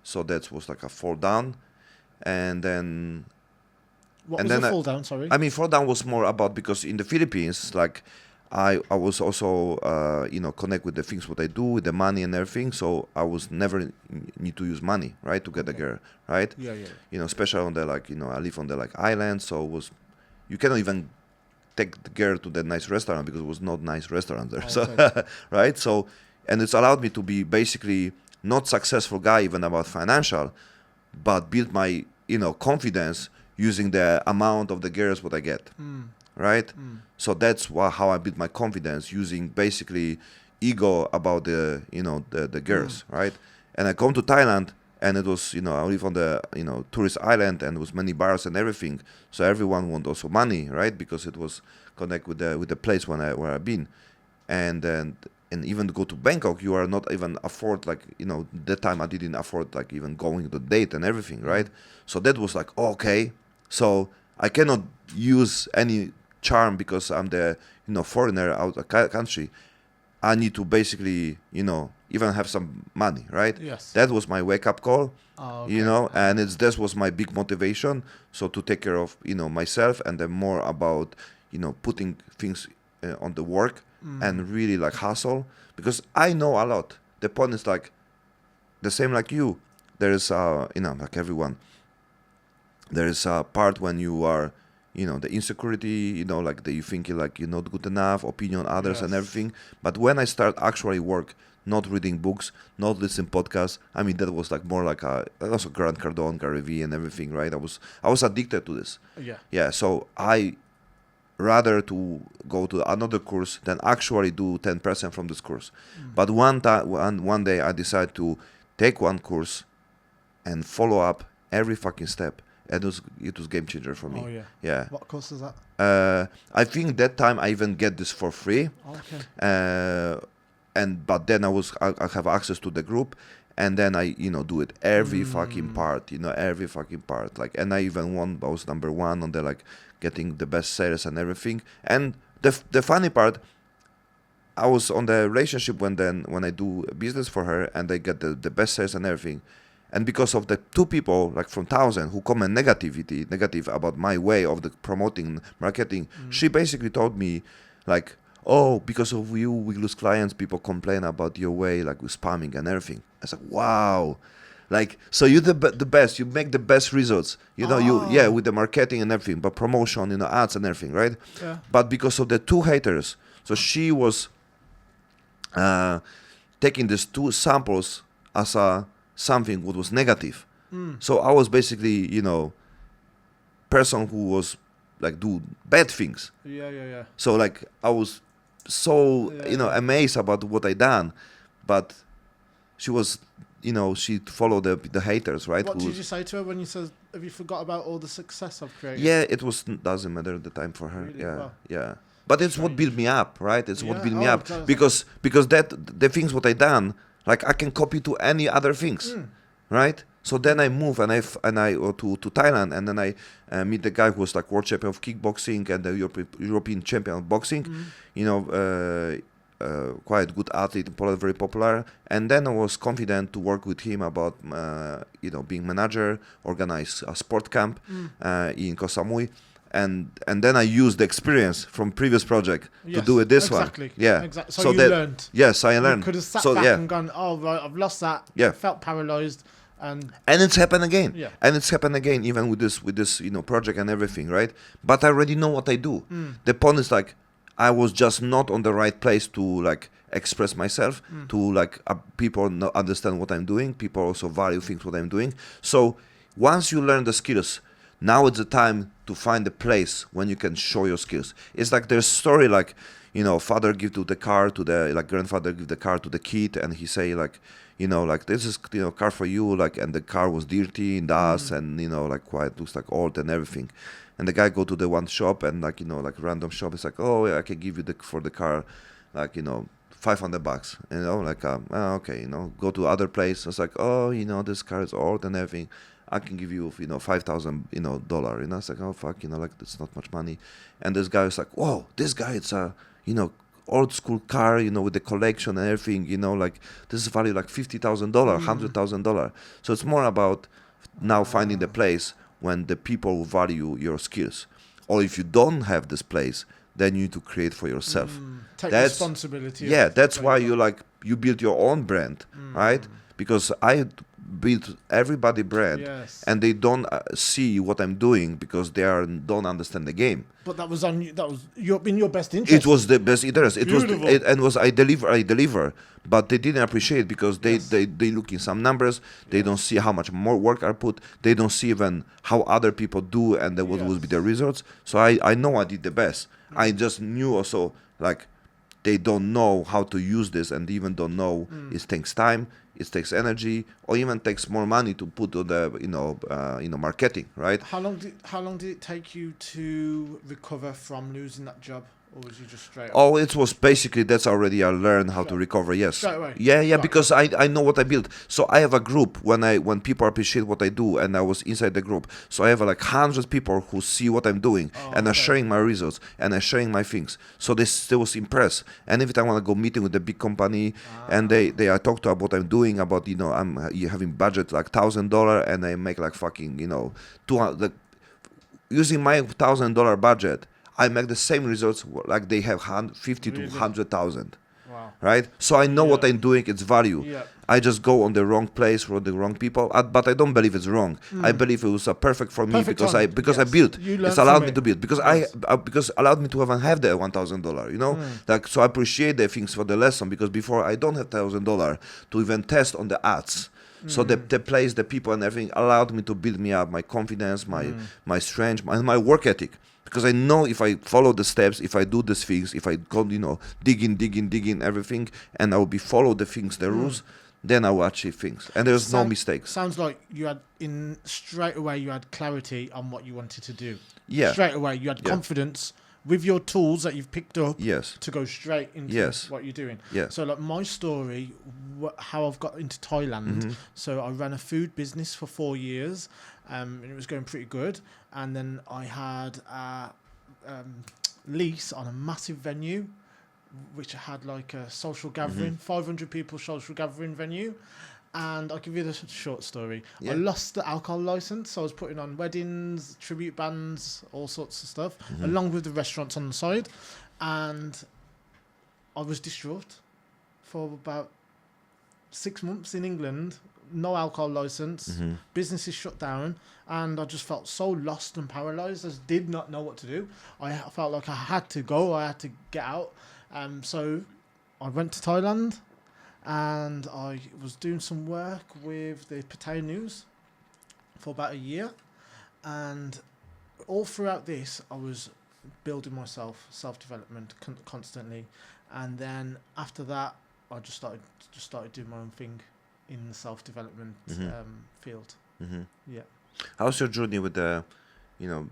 So that was a fall down. And then What was the fall down, sorry? I mean, fall down was more about because in the Philippines, I was also, connect with the things what I do, with the money and everything. So I was never need to use money, right, to get a girl, right? Yeah. Especially on the I live on the island, so you cannot even take the girl to the nice restaurant because it was not nice restaurant there. Okay. So, right? So, and it's allowed me to be basically not successful guy even about financial, but build my confidence using the amount of the girls what I get, right? So that's how I build my confidence using basically ego about the the girls, right? And I come to Thailand And it was, I live on the, tourist island, and it was many bars and everything. So everyone want also money, right? Because it was connect with the place where I've been. And then, and even to go to Bangkok, you are not even afford, like, that time I didn't afford, like, even going to date and everything, right? So that was like, okay, so I cannot use any charm because I'm the, foreigner out of country. I need to basically, even have some money, right? Yes. That was my wake-up call, Okay. and this was my big motivation. So to take care of, myself, and then more about, putting things on the work and really like hustle, because I know a lot. The point is like the same like you. There is, like everyone, there is a part when you are, the insecurity, like that you think like you're not good enough, opinion on others and everything. But when I start actually work, not reading books, not listening podcasts, I mean, that was like more like also Grant Cardone, Gary Vee and everything, right? I was addicted to this. Yeah. So I rather to go to another course than actually do 10% from this course. But one day I decided to take one course and follow up every fucking step. And it was game changer for me. Oh, yeah. Yeah. What course is that? I think that time I even get this for free. Okay. But then I have access to the group, and then I do it every fucking part. Every fucking part. Like, and I even I was number one on the like getting the best sales and everything. And the funny part, I was on the relationship when I do business for her, and I get the best sales and everything. And because of the two people, like from 1,000, who comment negative about my way of the promoting marketing, she basically told me, like, oh, because of you, we lose clients. People complain about your way, like with spamming and everything. I was like, wow, like, so you're the best. You make the best results. With the marketing and everything, but promotion, ads and everything, right? Yeah. But because of the two haters, so she was taking these two samples as something what was negative. So I was basically, person who was like do bad things. Yeah. So like I was so amazed about what I done, but she was, she followed the haters, right? What did you say to her when you said, have you forgot about all the success I've created? Yeah, it doesn't matter at the time for her. Really? Yeah, Wow. yeah. But it's what built me up, right? It's what built me up totally. because that the things what I done, like I can copy to any other things, right? So then I move and I go to Thailand, and then I meet the guy who was like world champion of kickboxing and the European champion of boxing, quite good athlete in Poland, very popular. And then I was confident to work with him about being manager, organize a sport camp in Koh Samui. And then I used the experience from previous project to do it this one. Yeah. Exactly. So you learned. Yes, I learned. You could have sat back and gone, oh, right, I've lost that. Yeah. Felt paralyzed. And it's happened again. Yeah. And it's happened again, even with this project and everything, right? But I already know what I do. The point is like, I was just not on the right place to like express myself, to like people not understand what I'm doing. People also value things what I'm doing. So once you learn the skills, now it's the time to find a place when you can show your skills. It's like there's a story like, father give to the car to the, like grandfather give the car to the kid, and he say like, like this is, car for you, like, and the car was dirty in dust and, like quite looks like old and everything. And the guy go to the one shop and like, like random shop, it's like, oh yeah, I can give you for the car, like, $500, like, okay, go to other place. It's like, oh, this car is old and everything. I can give you, $5,000, dollar. It's like, oh fuck, like that's not much money. And this guy is like, whoa, this guy, it's a, old school car, with the collection and everything, like this is value like $50,000, $100,000. So it's more about now finding the place when the people value your skills. Or if you don't have this place, then you need to create for yourself. Take responsibility. Yeah, that's why you build your own brand, right? Because I build everybody brand, and they don't see what I'm doing because they don't understand the game. But that was in your best interest. It was the best interest. I deliver, but they didn't appreciate it because they look in some numbers. They don't see how much more work I put. They don't see even how other people do and what would be the results. So I know I did the best. I just knew also like they don't know how to use this and even don't know it takes time. it takes energy, or even takes more money to put on the marketing, right? How long did it take you to recover from losing that job, or was you just straight up? Oh, it was basically, that's already I learned how to recover. Yes. Straight away. Yeah, Right, because I know what I built. So I have a group when people appreciate what I do, and I was inside the group. So I have like hundreds of people who see what I'm doing and are sharing my results and are sharing my things. So they was impressed. And every time I want to go meeting with the big company, and they I talk to what I'm doing about, I'm having budget like $1,000, and I make like fucking 200 using my $1,000 budget. I make the same results like they have 50 to 100,000. Wow. Right? So I know what I'm doing, it's value. Yeah. I just go on the wrong place for the wrong people, but I don't believe it's wrong. I believe it was perfect for me because I built. It's allowed me to build because because allowed me to even have the $1,000. Like, so I appreciate the things for the lesson, because before I don't have $1,000 to even test on the ads. So the place, the people, and everything allowed me to build me up, my confidence, my strength, and my work ethic. Because I know if I follow the steps, if I do these things, if I go, dig in everything, and I will follow the things, the rules, then I will achieve things. And there's no mistakes. Sounds like you had straight away you had clarity on what you wanted to do. Yeah. Straight away you had confidence with your tools that you've picked up. Yes. To go straight into what you're doing. Yeah. So like my story, how I've got into Thailand. So I ran a food business for 4 years, and it was going pretty good. And then I had a lease on a massive venue, which had like a social gathering, 500 people social gathering venue. And I'll give you the short story. I lost the alcohol license, so I was putting on weddings, tribute bands, all sorts of stuff, along with the restaurants on the side. And I was distraught for about 6 months in England. No alcohol license, business is shut down, and I just felt so lost and paralyzed. I just did not know what to do. I felt like I had to go, I had to get out. So I went to Thailand, and I was doing some work with the Pattaya News for about a year. And all throughout this, I was building myself, self-development constantly. And then after that, I just started doing my own thing in the self-development field. Yeah. How's your journey with the,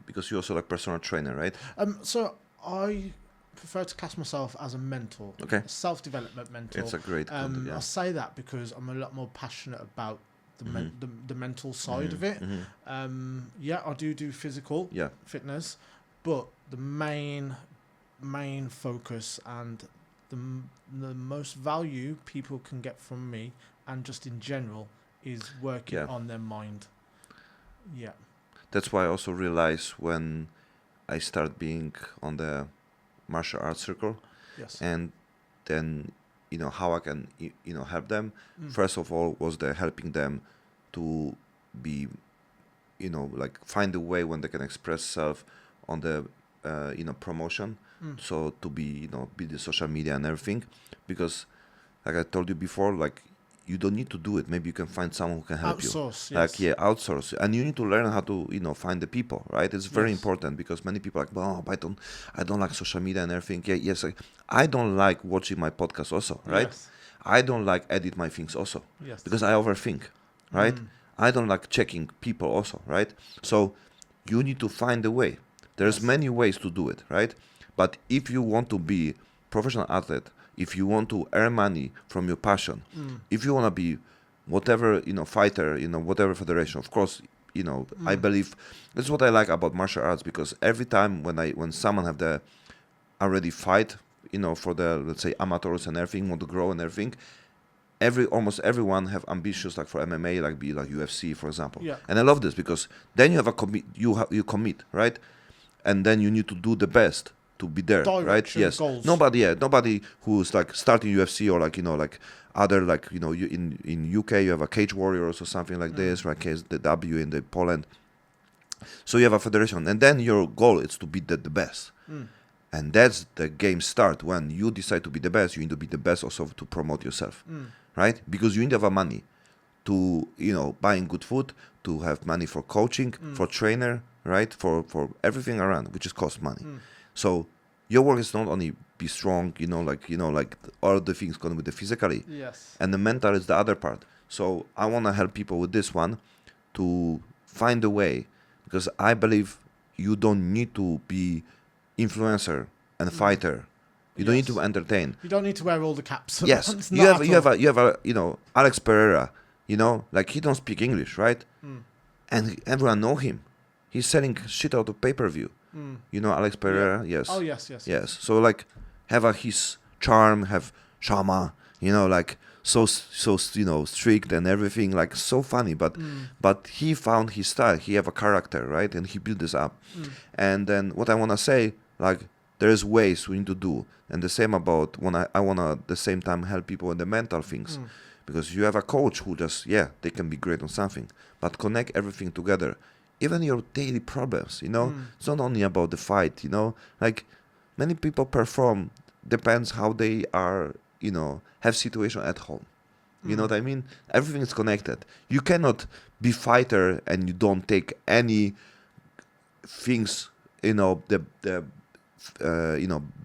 because you're also like personal trainer, right? So I prefer to class myself as a mentor, a self-development mentor. It's a great content, I say that because I'm a lot more passionate about the mental side of it. I do physical fitness, but the main focus and the most value people can get from me, and just in general, is working on their mind. Yeah. That's why I also realize when I start being on the martial arts circle, and then how I can help them. First of all was the helping them to be like find a way when they can express self on the promotion. So to be be the social media and everything, because like I told you before, like you don't need to do it. Maybe you can find someone who can help outsource, you. Outsource. And you need to learn how to find the people, right? It's very important, because many people are like, well, I don't like social media and everything. I don't like watching my podcast also, right? I don't like edit my things also, because I overthink, right? I don't like checking people also, right? So you need to find a way. There's many ways to do it, right? But if you want to be professional athlete, if you want to earn money from your passion, if you want to be whatever, fighter, whatever federation, of course, I believe that's what I like about martial arts, because every time when someone have the already fight, for the, let's say, amateurs and everything, want to grow and everything, almost everyone have ambitions, like for MMA, like be like UFC, for example. And I love this, because then you have you commit, right? And then you need to do the best to be there, direction, right? Yes. Goals. Nobody who's like starting UFC or like like other like you in UK you have a Cage Warriors or something like this, right? The W in the Poland. So you have a federation, and then your goal is to be the best. And that's the game start. When you decide to be the best, you need to be the best also to promote yourself, right? Because you need to have money to buying good food, to have money for coaching, for trainer, right? For everything around, which is cost money. So your work is not only be strong, like all the things going with the physically, Yes. and the mental is the other part. So I want to help people with this one to find a way, because I believe you don't need to be influencer and fighter. You don't need to entertain. You don't need to wear all the caps. Yes, It's you not have at all. a Alex Pereira, like he don't speak English, right? And everyone know him. He's selling shit out of pay-per-view. Alex Pereira? Yes. Oh, yes. Yes. So like have his charm, have Shama, like so strict and everything, like so funny, but he found his style. He have a character, right? And he built this up. And then what I want to say, like, there's ways we need to do, and the same about when I want to at the same time help people in the mental things, because you have a coach who just they can be great on something, but connect everything together, even your daily problems. It's not only about the fight. Like many people perform depends how they are. Have situation at home. You know what I mean? Everything is connected. You cannot be fighter and you don't take any things.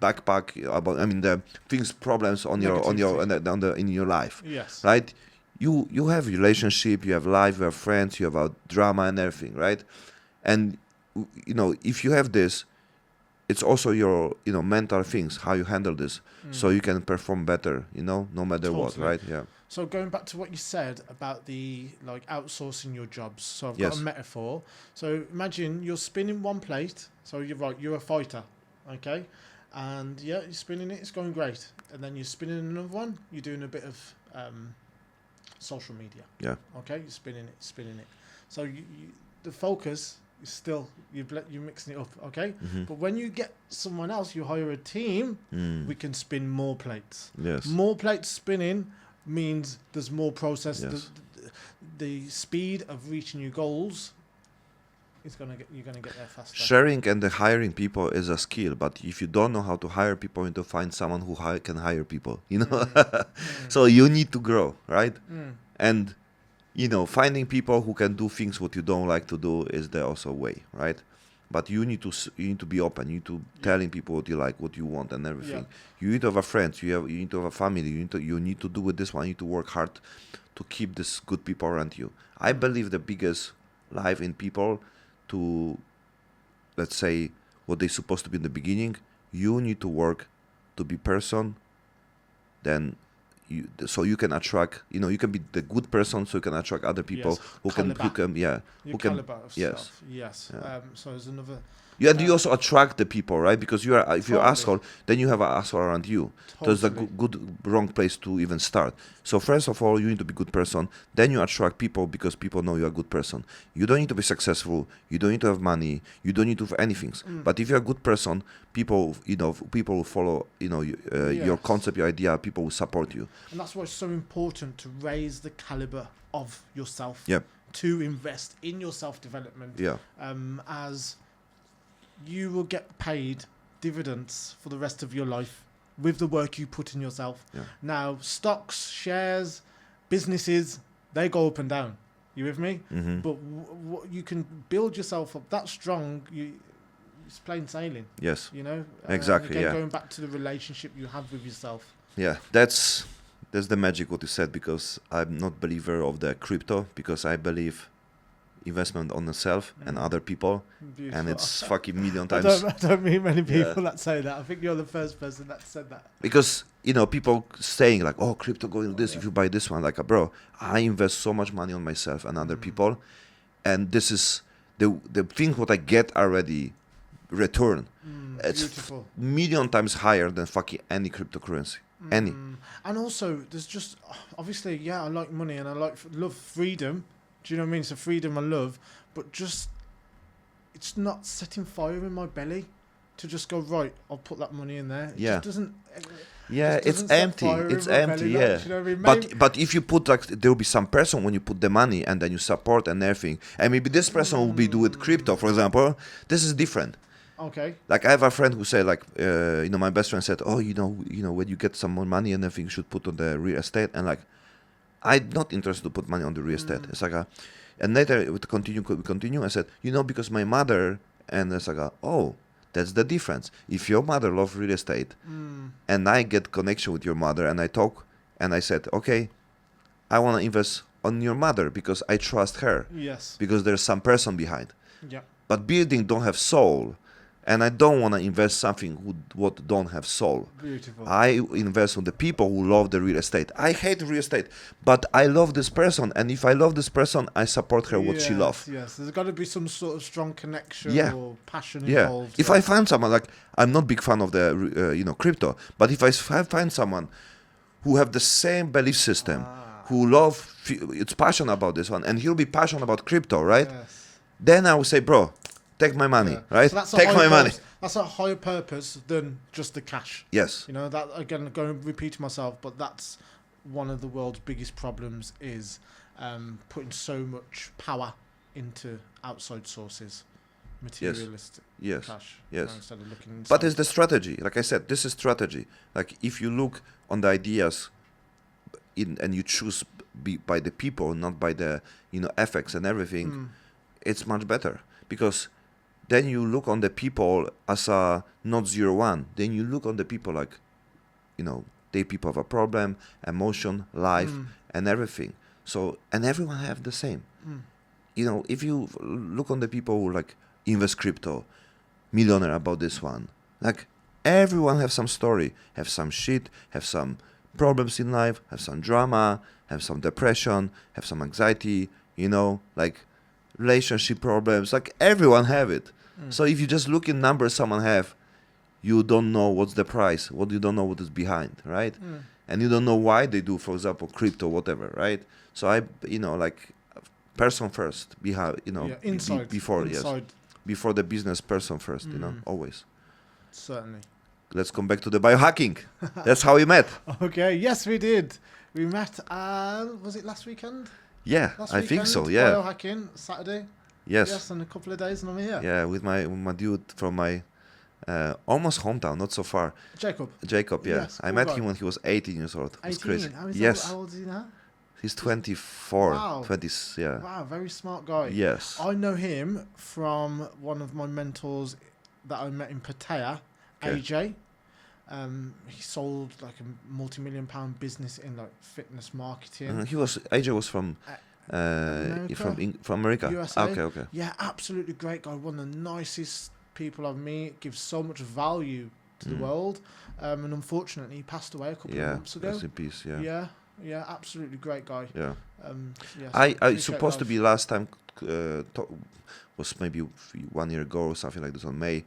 Backpack about. I mean the things problems on in your life. Yes. Right. You have relationship. You have life. You have friends. You have drama and everything. Right. And if you have this, it's also your mental things, how you handle this, so you can perform better, no matter what, right? Yeah. So going back to what you said about the outsourcing your jobs. So I've Yes. got a metaphor. So imagine you're spinning one plate. So you're a fighter, okay? And you're spinning it, it's going great. And then you're spinning another one, you're doing a bit of social media. Yeah. Okay, you're spinning it. So the focus is still, you're mixing it up, okay? But when you get someone else, you hire a team, we can spin more plates. Yes. More plates spinning means there's more process. Yes. The speed of reaching your goals you're gonna get there faster. Sharing and the hiring people is a skill, but if you don't know how to hire people, you need to find someone who can hire people. So you need to grow, right? And finding people who can do things what you don't like to do is the also way, right? But you need to be open. You need to telling people what you like, what you want, and everything. You need to have a friend. You need to have a family. You need to do with this one. You need to work hard to keep this good people around you. I believe the biggest life in people to, let's say, what they're supposed to be in the beginning. You need to work to be person. Then. So you can attract, you can be the good person, so you can attract other people who can, yes. So there's another. Yeah, and you also attract the people, right? Because if you're asshole, then you have an asshole around you. So it's a wrong place to even start. So first of all, you need to be a good person. Then you attract people because people know you're a good person. You don't need to be successful. You don't need to have money. You don't need to have anything. But if you're a good person, people will follow, your concept, your idea. People will support you. And that's why it's so important to raise the caliber of yourself. Yeah. To invest in your self-development. Yeah. As you will get paid dividends for the rest of your life with the work you put in yourself. Yeah. Now, stocks, shares, businesses, they go up and down. You with me? But you can build yourself up that strong. It's plain sailing. Yes. Exactly. Again, going back to the relationship you have with yourself. Yeah, that's the magic what you said, because I'm not believer of the crypto, because I believe investment on yourself and other people. Beautiful. And it's fucking million times. I don't meet many people that say that. I think you're the first person that said that. Because people saying like, oh, crypto going to this, if you buy this one, like, bro, I invest so much money on myself and other people, and this is the thing what I get already return. It's million times higher than fucking any cryptocurrency. Any. And also, there's just obviously, I like money and I love freedom. Do you know what I mean? So freedom I love, but just it's not setting fire in my belly to just go, right, I'll put that money in there. It just doesn't. It's empty. It's empty. Belly, you know what I mean? But if you put there will be some person when you put the money and then you support and everything, and maybe this person will be do with crypto, for example. This is different. Okay. Like I have a friend who said, like, my best friend said, oh, when you get some more money and everything, you should put on the real estate. And like, I'm not interested to put money on the real estate. It's like and later we continue. I said, because my mother, and it's like, oh, That's the difference. If your mother loves real estate and I get connection with your mother and I talk and I said, okay, I want to invest on your mother because I trust her. Yes. Because there's some person behind. Yeah. But building don't have soul. And I don't want to invest something what don't have soul. Beautiful. I invest on the people who love the real estate. I hate real estate, but I love this person. And if I love this person, I support her what she loves. Yes, there's got to be some sort of strong connection or passion Yeah. involved. If I find someone, like, I'm not big fan of the, crypto, but if I find someone who have the same belief system, who it's passionate about this one, and he'll be passionate about crypto, right? Yes. Then I will say, bro, take my money, right? So take my money. That's a higher purpose than just the cash. Yes. You know, that, again, going to repeat myself, but that's one of the world's biggest problems is putting so much power into outside sources, materialistic cash. Yes. Instead of looking inside. But it's the strategy. Like I said, this is strategy. Like if you look on the ideas and you choose by the people, not by the, effects and everything, it's much better. Because then you look on the people as a not 0-1. Then you look on the people like, they people have a problem, emotion, life, and everything. So, and everyone have the same. If you look on the people who like invest crypto, millionaire about this one, like everyone have some story, have some shit, have some problems in life, have some drama, have some depression, have some anxiety, like relationship problems, like everyone have it. So if you just look in numbers someone have, you don't know what's the price, you don't know what is behind, right? And you don't know why they do, for example, crypto, whatever, right? So I, like person first, inside, before inside. Before the business, person first, always. Certainly. Let's come back to the biohacking. That's how we met. Okay, yes, we did. We met, was it last weekend? Yeah, I think so, yeah. Biohacking, Saturday. Yes, in a couple of days, and I'm here. Yeah, with my dude from my almost hometown, not so far. Jacob, yeah. Yes, I met him when he was 18 years old. It was 18? crazy. How old is he now? He's 24. Wow. 20, yeah. Wow, very smart guy. Yes. I know him from one of my mentors that I met in Pattaya, AJ. He sold like a multi-million-pound business in like fitness marketing. AJ was from America, USA. Okay. Yeah, absolutely great guy. One of the nicest people I've met. Gives so much value to the world. And unfortunately, he passed away a couple of months ago. Rest in peace. Yeah. Yeah, absolutely great guy. Yeah. I supposed to be last time was maybe 1 year ago or something like this on May.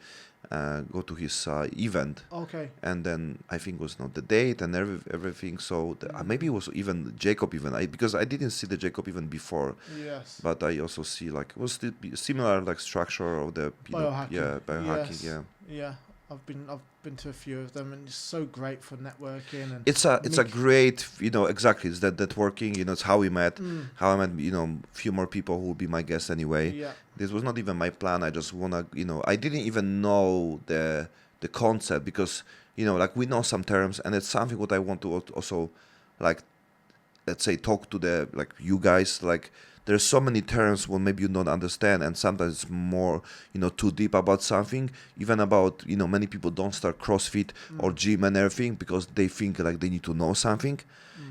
Go to his event. Okay. And then I think was not the date and everything. So maybe it was even Jacob even. Because I didn't see the Jacob even before. Yes. But I also see like it was similar like structure of the biohacking. Biohacking. Yes. Yeah. I've been to a few of them, and it's so great for networking. And it's a great, exactly. It's that networking. It's how we met. How I met, few more people who will be my guests anyway. Yeah. This was not even my plan. I just wanna, I didn't even know the concept because, like we know some terms, and it's something what I want to also, like, let's say, talk to the you guys like. There's so many terms what maybe you don't understand, and sometimes it's more, too deep about something. Even about, many people don't start CrossFit or gym and everything because they think like they need to know something,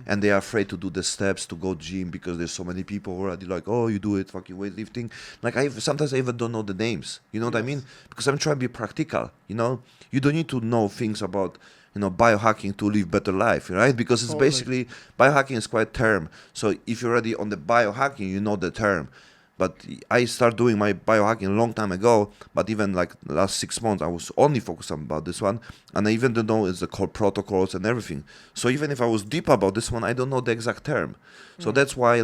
and they are afraid to do the steps to go gym because there's so many people already like, oh, you do it, fucking weightlifting. Like sometimes I even don't know the names. You know what I mean? Because I'm trying to be practical. You don't need to know things about. Biohacking to live better life, right? Because it's basically, biohacking is quite term. So if you're already on the biohacking, you know the term. But I started doing my biohacking a long time ago, but even like the last 6 months, I was only focused on about this one. And I even don't know it's the core protocols and everything. So even if I was deep about this one, I don't know the exact term. So that's why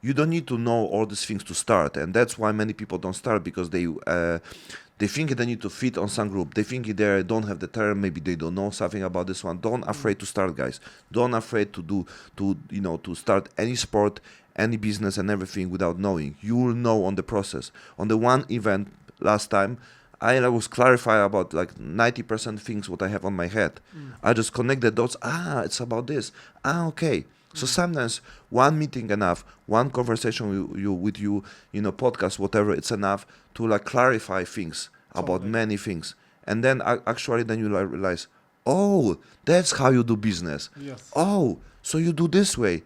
you don't need to know all these things to start. And that's why many people don't start because they think they need to fit on some group. They think they don't have the term. Maybe they don't know something about this one. Don't afraid to start, guys. Don't afraid to start any sport, any business and everything without knowing. You will know on the process. On the one event last time, I was clarify about like 90% things what I have on my head. I just connect the dots. It's about this. Okay. So sometimes one meeting enough, one conversation with you, podcast, whatever, it's enough to clarify things about Totally. many things. And then actually then you realize, oh, that's how you do business. Yes. Oh, so you do this way.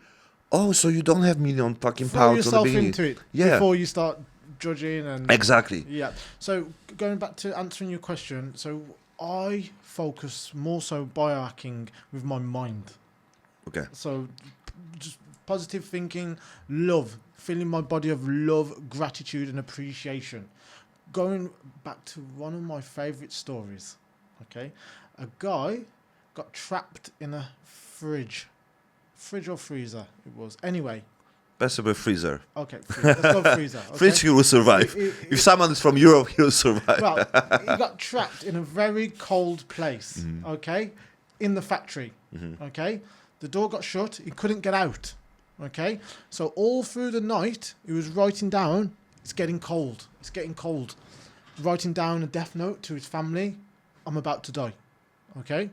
Oh, so you don't have million fucking Throw pounds on the yourself beginning. into it Yeah. before you start judging and Exactly. yeah. So going back to answering your question, so I focus more so biohacking with my mind. Okay. So just positive thinking, love, filling my body of love, gratitude and appreciation. Going back to one of my favorite stories, okay? A guy got trapped in a fridge or freezer it was. Anyway, Best of a freezer. okay, let's go freezer. Okay? Fridge, he will survive. If someone is from Europe, he will survive. Well, he got trapped in a very cold place, Mm-hmm. okay, in the factory, okay. The door got shut. He couldn't get out, okay. So all through the night, he was writing down, "It's getting cold. It's getting cold." Writing down a death note to his family, "I'm about to die," okay.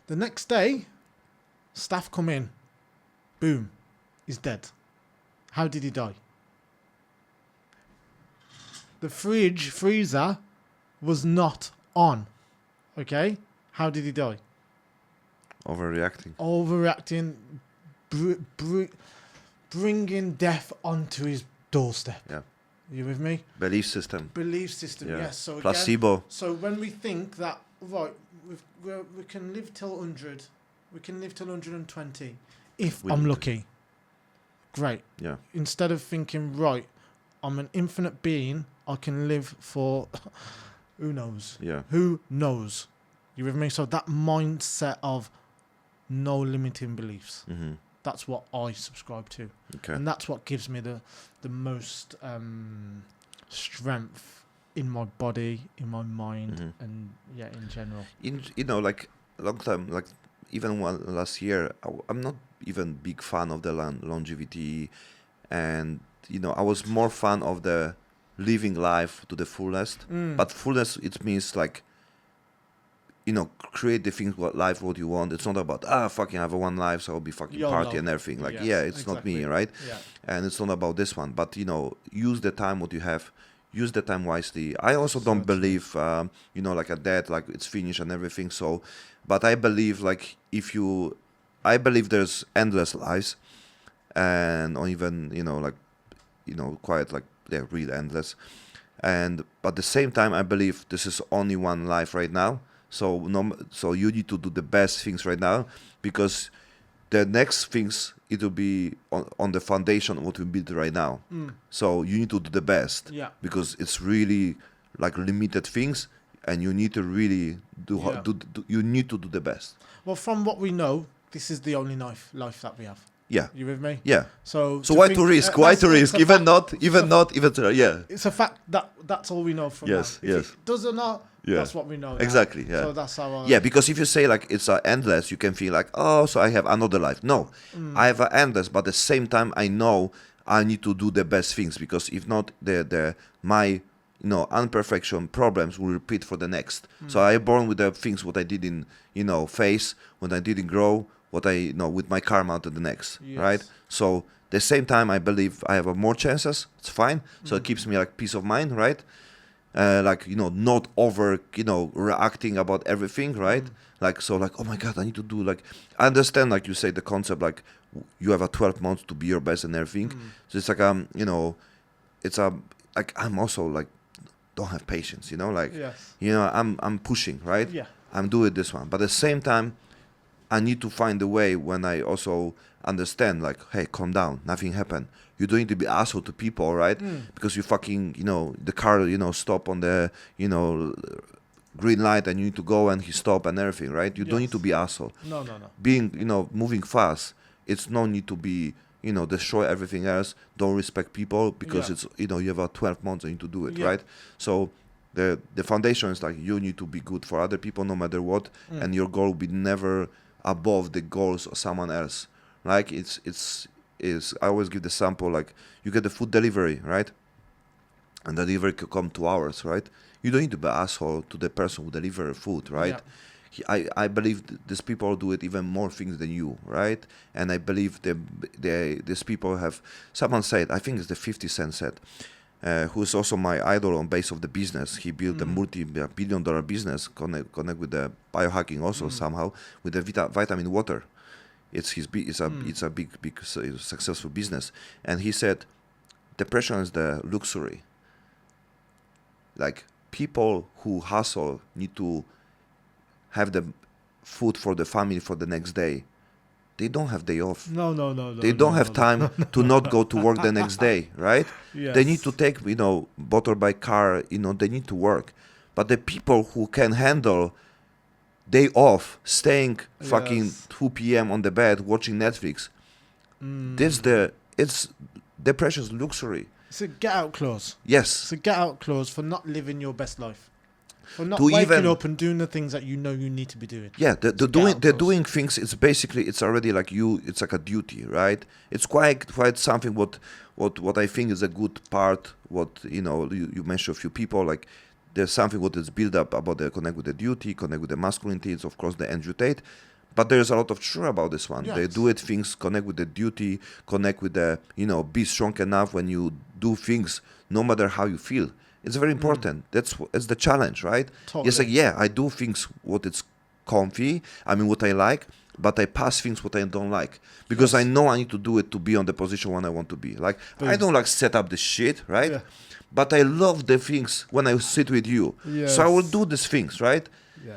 The next day, staff come in. Boom, he's dead. How did he die? The freezer was not on. Okay? How did he die? Overreacting. Overreacting, bringing death onto his doorstep. Yeah. You with me? Belief system. Belief system, Yeah. yes. So again, Placebo. so when we think that, right, we can live till 100, we can live till 120, if We I'm need to. lucky. Great. Yeah. Instead of thinking, right, I'm an infinite being, I can live for who knows? Yeah. Who knows? You with me? So that mindset of no limiting beliefs, Mm-hmm. that's what I subscribe to. Okay. And that's what gives me the most strength in my body, in my mind, Mhm. and yeah, in general. Like a long time, like even last year, I'm not even big fan of the longevity, and I was more fan of the living life to the fullest. But fullness, it means like, create the things what you want. It's not about fucking I have one life, so I'll be fucking YOLO. party and everything. Like Yes, it's not me, exactly. right? Yeah. And it's not about this one. But use the time what you have. Use the time wisely. I also don't Certainly. believe, like a death, like it's finished and everything. So, but I believe like I believe there's endless lives, and or even quite like they're real endless. But at the same time, I believe this is only one life right now. So so you need to do the best things right now, because the next things it will be on the foundation of what we build right now. So you need to do the best, Yeah. because it's really like limited things, and you need to really Yeah. you need to do the best. Well, from what we know, this is the only life that we have. Yeah. You with me? Yeah. So Why to risk? Why to risk? Even not. Yeah. It's a fact that's all we know from Yes, now. If yes. it does or not, Yeah. that's what we know. now. Exactly. Yeah. So that's our Yeah, because if you say like it's endless, you can feel like, oh, so I have another life. No, I have endless, but at the same time, I know I need to do the best things, because if not, my unperfection problems will repeat for the next. So I born with the things what I did in face when I didn't grow, what I with my karma to the next, Yes. right? So the same time, I believe I have more chances. It's fine. So it keeps me like peace of mind, right? Not over, reacting about everything, right? Oh my God, I need to do I understand, like you say, the concept, like you have 12 months to be your best and everything. So it's like, it's like, I'm also like, don't have patience, Yes. I'm pushing, right? Yeah. I'm doing this one. But at the same time, I need to find a way when I also understand, like, hey, calm down, nothing happened. You don't need to be asshole to people, right? Because you fucking, the car, stop on the, green light and you need to go and he stop and everything, right? You don't need to be asshole. No. Being, moving fast, it's no need to be, destroy everything else. Don't respect people because Yeah. it's, you have 12 months and you need to do it, Yeah. right? So the foundation is like you need to be good for other people no matter what, and your goal will be never above the goals of someone else. Like I always give the sample, like you get the food delivery, right? And the delivery could come 2 hours, right? You don't need to be asshole to the person who deliver food, right? I believe these people do it even more things than you, right? And I believe these people have, someone said, I think it's the 50 Cent said, who's also my idol on base of the business. He built a multi-billion-dollar business, connect with the biohacking also somehow with the vitamin water. It's a big successful business. And he said, depression is the luxury. Like people who hustle need to have the food for the family for the next day. They don't have day off. No. They don't have time to not go to work the next day, right? Yes. They need to take, motor by car, they need to work. But the people who can handle day off, staying fucking 2 p.m. on the bed, watching Netflix, it's depression's luxury. It's a get out clause. Yes. It's a get out clause for not living your best life. For not To waking up and doing the things that you know you need to be doing. Yeah, they're doing things. It's basically, it's already like it's like a duty, right? It's quite something what I think is a good part. What you mentioned a few people, like there's something what is built up about the connect with the duty, connect with the masculinity. It's of course the Andrew Tate, but there's a lot of truth about this one. Yes. They do it things, connect with the duty, connect with the be strong enough when you do things, no matter how you feel. It's very important. It's the challenge, right? Totally. Yes, I do things what it's comfy. I mean, what I like, but I pass things what I don't like because I know I need to do it to be on the position when I want to be. Like I don't like set up the shit, right? Yeah. But I love the things when I sit with you. Yes. So I will do these things, right?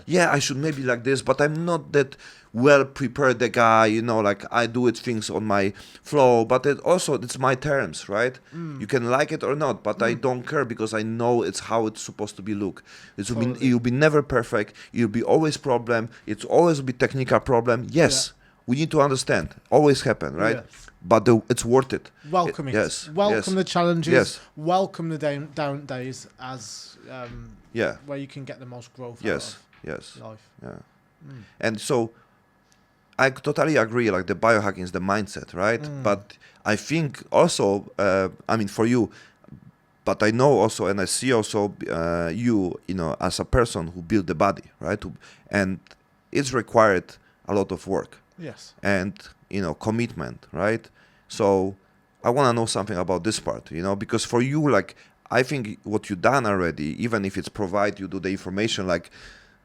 Yeah, I should maybe like this, but I'm not that well prepared the guy, like I do it things on my flow, but it's my terms, right? You can like it or not, but I don't care because I know it's how it's supposed to be look. You'll be never perfect, you'll be always problem, it's always be technical problem. Yes, we need to understand, always happen, right? Yes. But it's worth it. Welcome it. Yes. Welcome the challenges. Yes. Welcome the down days as where you can get the most growth out of life. Yeah. And so I totally agree, like the biohacking is the mindset, right? But I think also, for you, but I know also, and I see also you as a person who built the body, right? And it's required a lot of work. Yes. And, commitment, right? So I want to know something about this part, because for you, like, I think what you've done already, even if it's provide you do the information, like,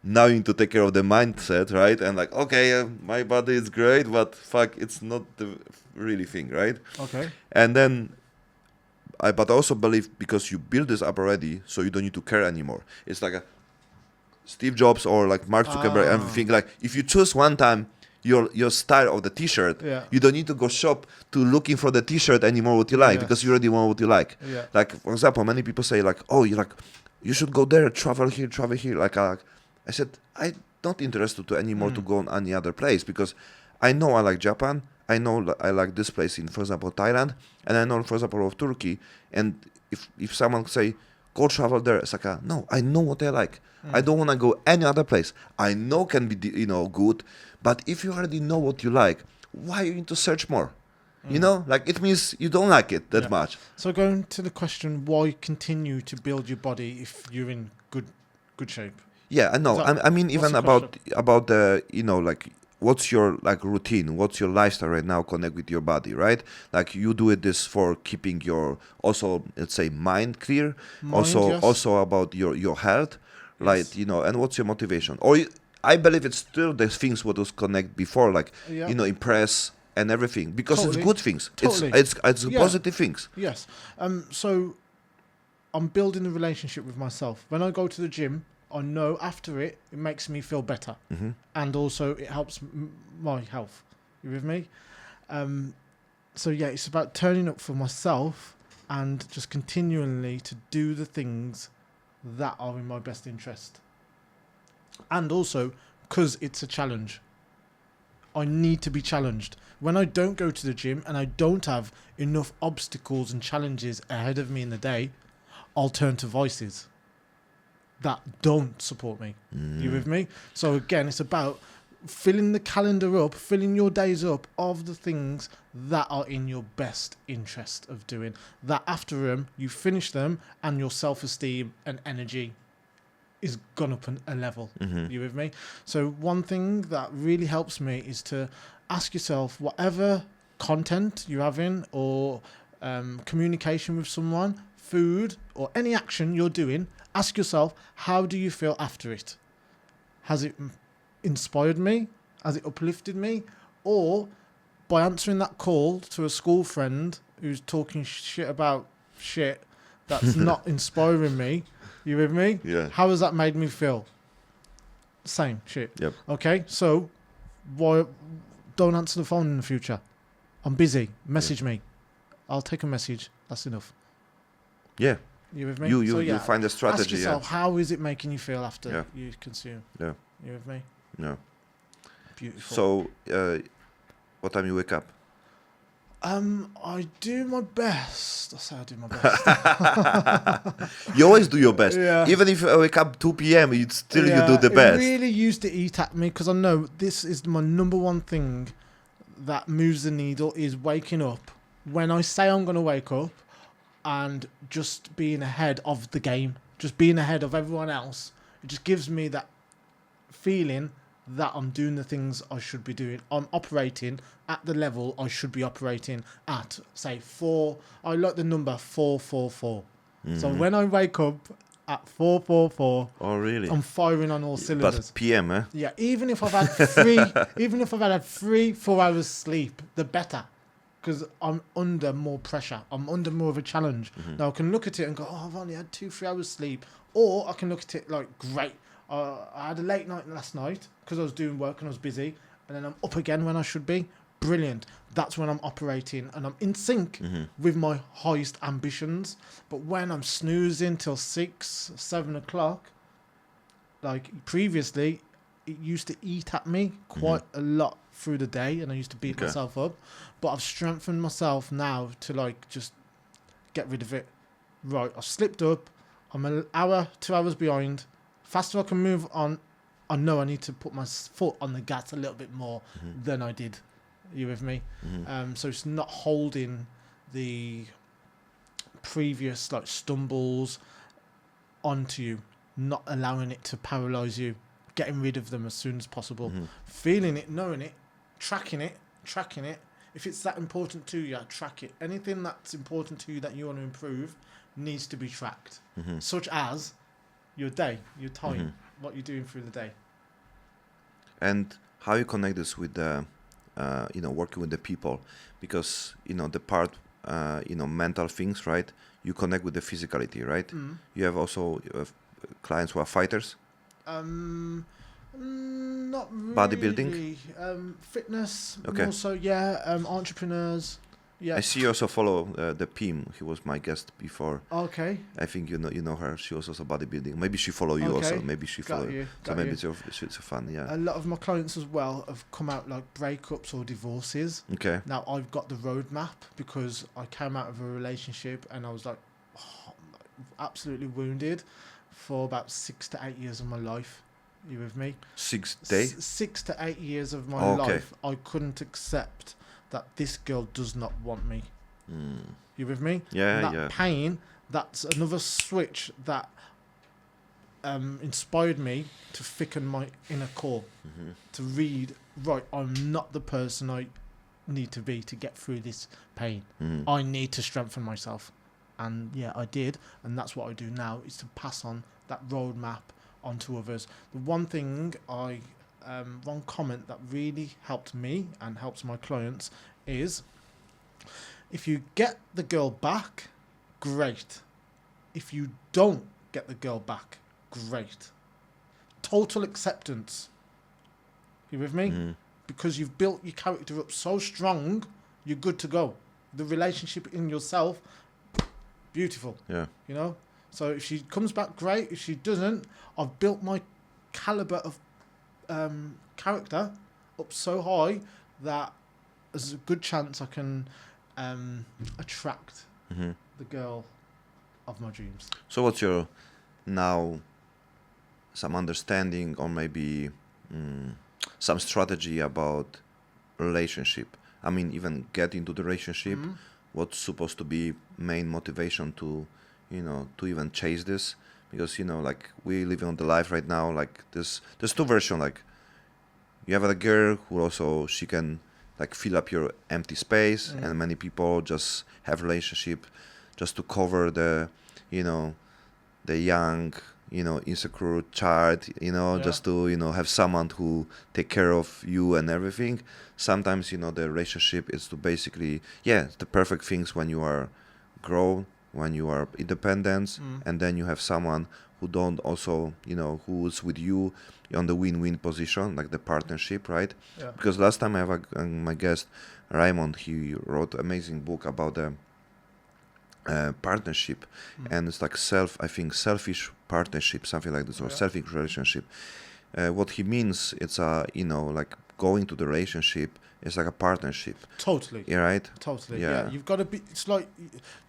now you need to take care of the mindset, right? And like, okay, my body is great, but fuck, it's not the really thing, right? Okay. And then, but I also believe because you build this up already, so you don't need to care anymore. It's like a Steve Jobs or like Mark Zuckerberg, everything. Like, if you choose one time your style of the T-shirt, you don't need to go shop to looking for the T-shirt anymore what you like because you already know what you like. Yeah. Like, for example, many people say like, oh, you should go there, travel here. Like, I said, I'm not interested anymore to go on any other place because I know I like Japan. I know I like this place in, for example, Thailand. And I know, for example, of Turkey. And if someone say, go travel there, it's like, no, I know what I like. I don't want to go any other place. I know can be, good. But if you already know what you like, why you need to search more? Like it means you don't like it that much. So going to the question, why continue to build your body if you're in good shape? Yeah, I know. I mean, even about the, like, what's your like routine? What's your lifestyle right now? Connect with your body, right? Like you do this for keeping your also, let's say, mind clear. Also about your health, like and what's your motivation? Or I believe it's still the things what was connect before, like impress and everything because it's good things. Totally. It's positive things. Yes. So I'm building a relationship with myself. When I go to the gym, I know after it makes me feel better. And also it helps my health. You with me? So yeah, it's about turning up for myself and just continually to do the things that are in my best interest. And also, because it's a challenge. I need to be challenged. When I don't go to the gym and I don't have enough obstacles and challenges ahead of me in the day, I'll turn to vices that don't support me. You with me? So again, it's about filling the calendar up, filling your days up of the things that are in your best interest of doing. That after them, you finish them and your self-esteem and energy is gone up a level. You with me? So one thing that really helps me is to ask yourself whatever content you're having or communication with someone, food, or any action you're doing, ask yourself, how do you feel after it? Has it inspired me? Has it uplifted me? Or by answering that call to a school friend who's talking shit about shit that's not inspiring me, you with me? Yeah. How has that made me feel? Same shit. Yep. Okay, so why don't answer the phone in the future? I'm busy. Message me. I'll take a message. That's enough. Yeah. You with me? You find a strategy. Ask yourself, how is it making you feel after Yeah. you consume? Yeah. You with me? Yeah. Beautiful. So, what time you wake up? I do my best. I say I do my best. You always do your best. Yeah. Even if you wake up 2 p.m., you still you do the It best. really used to eat at me because I know this is my number one thing that moves the needle is waking up. When I say I'm going to wake up and just being ahead of the game, just being ahead of everyone else, it just gives me that feeling that I'm doing the things I should be doing. I'm operating at the level I should be operating at. Say 4. I like the number 444. So when I wake up at 444, oh really? I'm firing on all cylinders. But PM, eh? Yeah, even if I've had three 4 hours sleep, the better. Because I'm under more pressure. I'm under more of a challenge. Now I can look at it and go, oh, I've only had 2-3 hours sleep. Or I can look at it like, great. I had a late night last night because I was doing work and I was busy. And then I'm up again when I should be. Brilliant. That's when I'm operating and I'm in sync with my highest ambitions. But when I'm snoozing till 6, 7 o'clock, like previously, it used to eat at me quite a lot through the day and I used to beat myself up. But I've strengthened myself now to like just get rid of it. Right, I've slipped up. I'm an hour, 2 hours behind. Faster I can move on, I know I need to put my foot on the gas a little bit more than I did. Are you with me? So it's not holding the previous like stumbles onto you, not allowing it to paralyze you, getting rid of them as soon as possible, feeling it, knowing it, tracking it. If it's that important to you, track it. Anything that's important to you that you want to improve needs to be tracked, such as your day, your time, what you're doing through the day. And how you connect this with the, working with the people, because, the part, mental things, right? You connect with the physicality, right? You have also clients who are fighters. Not really. Bodybuilding? Fitness, Okay. also, entrepreneurs. Yeah. I see you also follow the Pim. He was my guest before. Okay. I think you know her. She was also bodybuilding. Maybe she follow you also. Maybe she follow you. So maybe it's fun. Yeah. A lot of my clients as well have come out like breakups or divorces. Okay. Now I've got the roadmap because I came out of a relationship and I was like absolutely wounded for about 6 to 8 years of my life. You with me? 6 days? 6 to 8 years of my life. I couldn't accept that this girl does not want me. You with me? Yeah, that pain, that's another switch that inspired me to thicken my inner core, to read, right, I'm not the person I need to be to get through this pain. I need to strengthen myself. And yeah, I did. And that's what I do now, is to pass on that roadmap onto others. The one thing one comment that really helped me and helps my clients is, if you get the girl back, great. If you don't get the girl back, great. Total acceptance. You with me? Because you've built your character up so strong, you're good to go. The relationship in yourself, beautiful. Yeah. So if she comes back, great. If she doesn't, I've built my caliber of character up so high that there's a good chance I can attract the girl of my dreams. So what's your now some understanding or maybe some strategy about relationship? I mean, even get into the relationship, what's supposed to be main motivation to to even chase this? Because like we living on the life right now, like there's two versions. Like you have a girl who also she can like fill up your empty space, and many people just have relationship just to cover the, you know, the young, you know, insecure child, you know, just to, you know, have someone who take care of you and everything. Sometimes, you know, the relationship is to basically, the perfect things when you are grown, when you are independent, and then you have someone who don't also, you know, who's with you on the win-win position, like the partnership, right? Yeah. Because last time I have my guest, Raymond, he wrote an amazing book about the partnership, and it's like selfish partnership, something like this, or selfish relationship. What he means, it's you know, like going to the relationship is like a partnership. Totally. Yeah, right? Totally. Yeah. You've got to be, it's like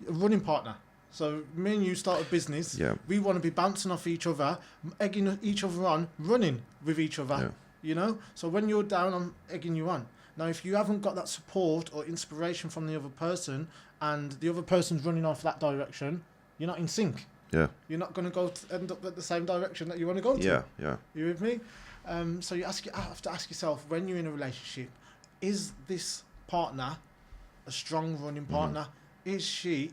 a running partner. So me and you start a business. Yeah. We want to be bouncing off each other, egging each other on, running with each other. Yeah. You know? So when you're down, I'm egging you on. Now, if you haven't got that support or inspiration from the other person, and the other person's running off that direction, you're not in sync. Yeah. You're not going to go end up at the same direction that you want to go to. Yeah, yeah. You with me? So you have to ask yourself, when you're in a relationship, is this partner a strong running partner? Is she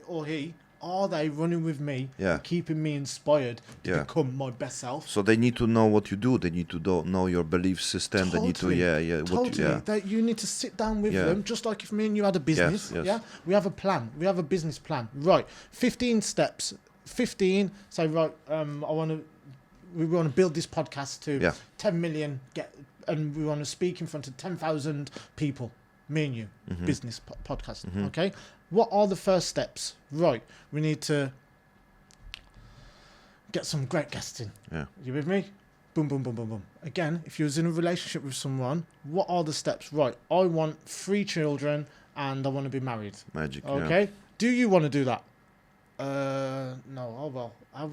or he, are they running with me, keeping me inspired to become my best self? So they need to know what you do. They need to know your belief system. Totally. They need to, Totally. You need to sit down with them, just like if me and you had a business. Yes. We have a plan. We have a business plan. Right. 15 steps. 15. Say, right, we want to build this podcast to 10 million, and we want to speak in front of 10,000 people. Me and you, business podcast. Okay. What are the first steps? Right. We need to get some great guests in. Yeah. You with me? Boom, boom, boom, boom, boom. Again, if you was in a relationship with someone, what are the steps? Right. I want 3 children and I want to be married. Magic. Okay. Yeah. Do you want to do that? No. Oh, well, how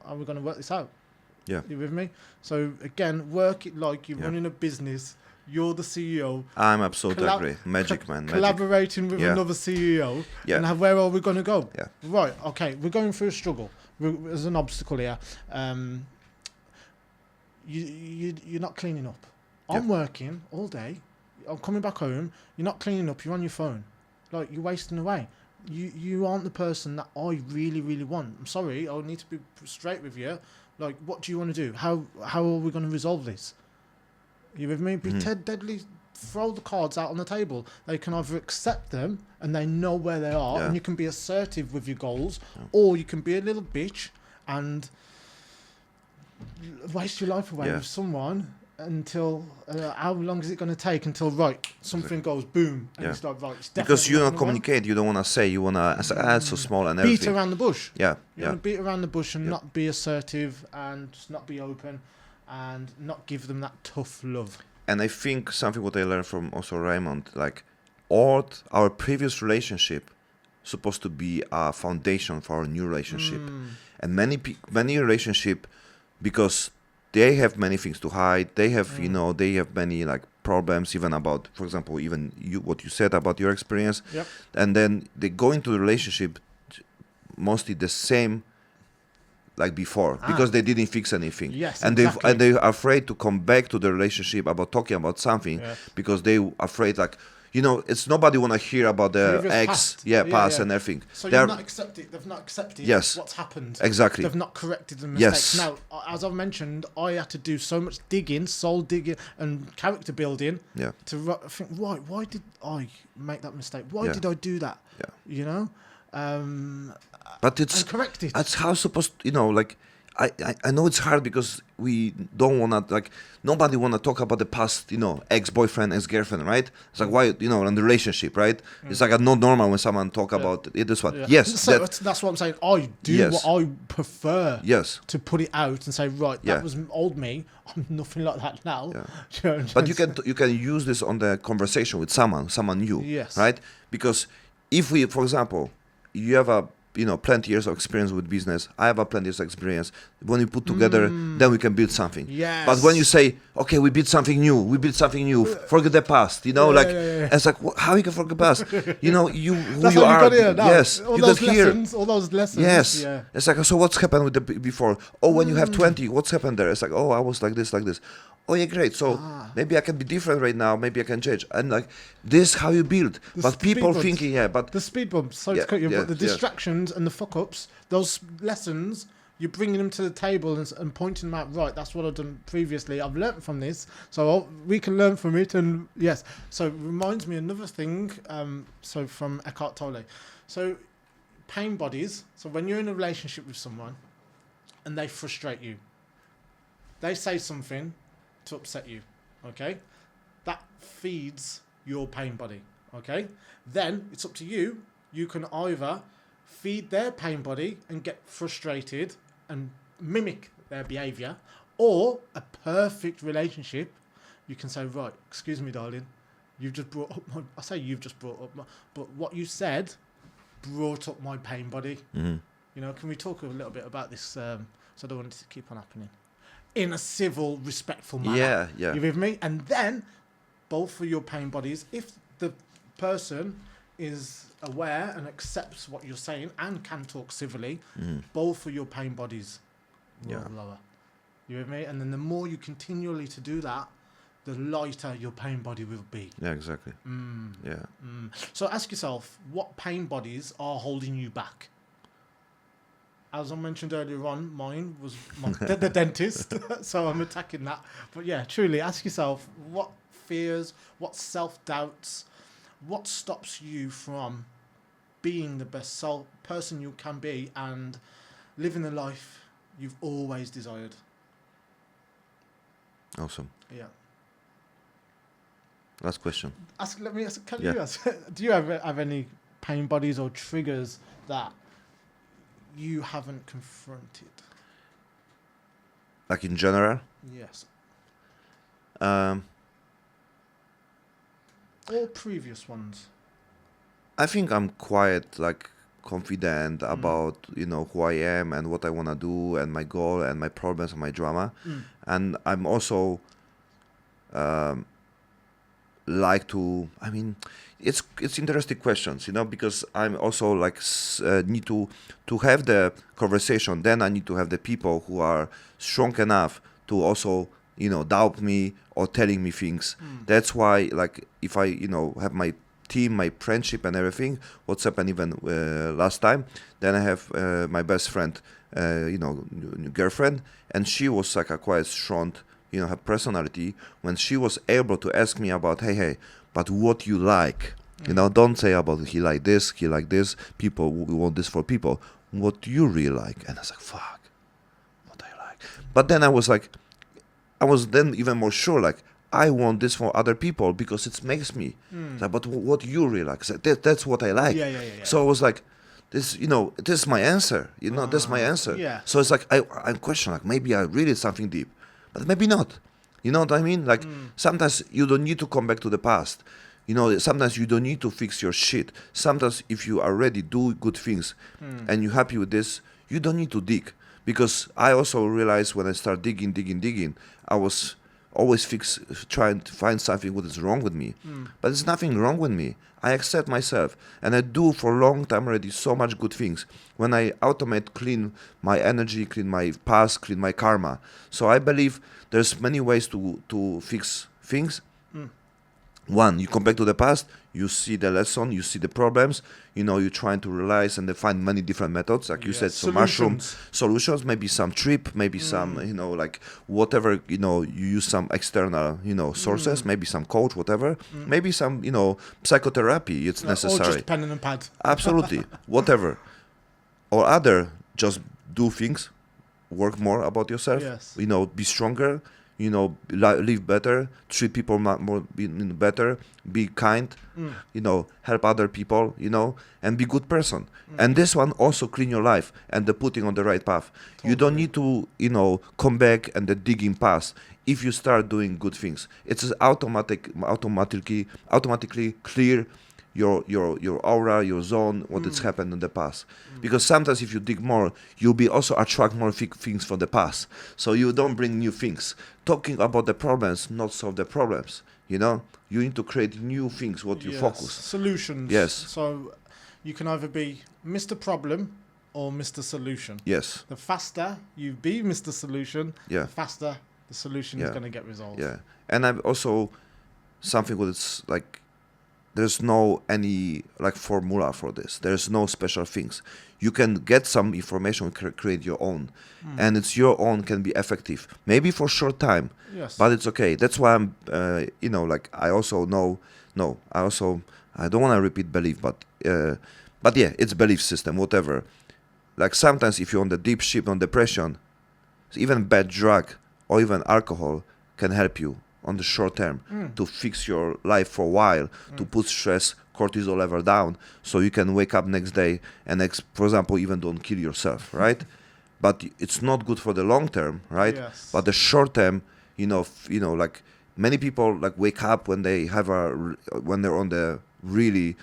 are we going to work this out? Yeah. You with me? So again, work it like you're running a business. You're the CEO. I'm absolutely agree. Magic, man. Collaborating with another CEO. Yeah. And where are we going to go? Yeah. Right. Okay. We're going through a struggle. There's an obstacle here. You're not cleaning up. I'm working all day. I'm coming back home. You're not cleaning up. You're on your phone. Like, you're wasting away. You aren't the person that I really, really want. I'm sorry. I need to be straight with you. Like, what do you want to do? How are we going to resolve this? You with me? Be deadly. Throw the cards out on the table. They can either accept them and they know where they are, and you can be assertive with your goals, or you can be a little bitch and waste your life away with someone until how long is it going to take until something goes boom and it's like it's because you don't communicate. You don't want to say. You want to it's so small and everything. Beat around the bush. You want to beat around the bush and not be assertive and just not be open. And not give them that tough love. And I think something what I learned from also Raymond, like our previous relationship supposed to be a foundation for our new relationship. And many relationship, because they have many things to hide, they have they have many like problems, even about, for example, even what you said about your experience. Yep. And then they go into the relationship mostly the same like before, because they didn't fix anything. Yes, and exactly. They're afraid to come back to the relationship about talking about something, because they're afraid, like, it's nobody want to hear about the ex, past and everything. So they've not accepted what's happened. Exactly. They've not corrected the mistakes. Yes. Now, as I've mentioned, I had to do so much digging, soul digging and character building to think, why did I make that mistake? Why did I do that? Yeah. But it's corrected. That's how supposed, like, I know it's hard because we don't want to, like, nobody want to talk about the past, ex-boyfriend, ex-girlfriend, right? It's like, why, in the relationship, right? It's like not normal when someone talk about it, this one. Yeah. Yes. So that's what I'm saying. I do what I prefer to put it out and say, right, that was old me. I'm nothing like that now. Yeah. But you can use this on the conversation with someone new, right? Because if we, for example, you have plenty years of experience with business. I have plenty years of experience. When we put together, then we can build something. Yes. But when you say, okay, we build something new, forget the past, it's like, how you can forget the past? Who you are. Yes. All those lessons. Yes. Yeah. It's like, so what's happened with the before? Oh, when you have 20, what's happened there? It's like, oh, I was like this. oh yeah, great. So maybe I can be different right now. Maybe I can change. And like this, how you build. But people thinking, but the speed bumps. So to cut you, but the distractions and the fuck ups, those lessons. You're bringing them to the table and pointing them out. Right, that's what I've done previously. I've learnt from this, so we can learn from it. And yes, so it reminds me another thing. So from Eckhart Tolle, so pain bodies. So when you're in a relationship with someone, and they frustrate you, they say something to upset you. Okay, that feeds your pain body. Okay, then it's up to you. You can either feed their pain body and get frustrated and mimic their behavior, or a perfect relationship, you can say, right, excuse me, darling, you've just brought up my, I say you've just brought up my, but what you said brought up my pain body. You know, can we talk a little bit about this, so I don't want it to keep on happening, in a civil, respectful manner. Yeah. You with me? And then, both for your pain bodies, if the person is aware and accepts what you're saying and can talk civilly, both of your pain bodies will lower. You with me? And then the more you continually to do that, the lighter your pain body will be. Yeah, exactly. So ask yourself, what pain bodies are holding you back? As I mentioned earlier on, mine was the dentist, so I'm attacking that. But yeah, truly, ask yourself, what fears, what self-doubts, what stops you from being the best person you can be and living the life you've always desired? Awesome. Yeah. Last question. Let me ask. Can you ask? Do you have any pain bodies or triggers that you haven't confronted? Like in general? Yes. Or previous ones. I think I'm quite like confident about who I am and what I want to do and my goal and my problems and my drama, and I'm also like to. I mean, it's interesting questions, because I'm also like need to have the conversation. Then I need to have the people who are strong enough to also doubt me or telling me things. That's why, like, if I have my team, my friendship and everything, what's happened even last time, then I have my best friend, girlfriend, and she was like a quite strong, her personality, when she was able to ask me about, hey, but what you like, don't say about he like this, people, we want this for people, what do you really like? And I was like, fuck, what I like. But then I was then even more sure, like, I want this for other people because it makes me. Like, but what you really like? So that's what I like. Yeah. So I was like, this, this is my answer. That's my answer. Yeah. So it's like I'm questioning, like, maybe I really something deep, but maybe not. You know what I mean? Like sometimes you don't need to come back to the past. Sometimes you don't need to fix your shit. Sometimes if you already do good things and you're happy with this, you don't need to dig. Because I also realized when I start digging, I was always trying to find something what is wrong with me. But there's nothing wrong with me. I accept myself, and I do for a long time already so much good things. When I clean my energy, clean my past, clean my karma. So I believe there's many ways to fix things. One, you come back to the past, you see the lesson, you see the problems, you're trying to realize and find many different methods, like you said, some mushroom solutions, maybe some trip, maybe some, like whatever, you use some external, sources, maybe some coach, whatever, maybe some, psychotherapy, it's necessary. Or just pen and pad. Absolutely, whatever. Or other, just do things, work more about yourself, be stronger, live better, treat people more better, be kind, help other people, and be good person. And this one also clean your life and the putting on the right path. Totally. You don't need to, come back and the digging past. If you start doing good things, it's automatically clear your aura, your zone, what has happened in the past. Because sometimes if you dig more, you'll be also attract more things from the past. So you don't bring new things. Talking about the problems, not solve the problems. You need to create new things, what you focus. Solutions. Yes. So you can either be Mr. Problem or Mr. Solution. Yes. The faster you be Mr. Solution, the faster the solution is going to get resolved. Yeah. And I'm also something what it's like, there's no any like formula for this. There's no special things. You can get some information, create your own, and it's your own can be effective. Maybe for short time, Yes. but it's okay. That's why I'm, like I also know. No, I don't want to repeat belief, but yeah, it's belief system, whatever. Like sometimes if you're on the deep ship on depression, even bad drug or even alcohol can help you on the short term to fix your life for a while, to put stress, cortisol level down, so you can wake up next day and, for example, even don't kill yourself, right? But it's not good for the long term, right? Yes. But the short term, like many people like wake up when they have when they're on the really,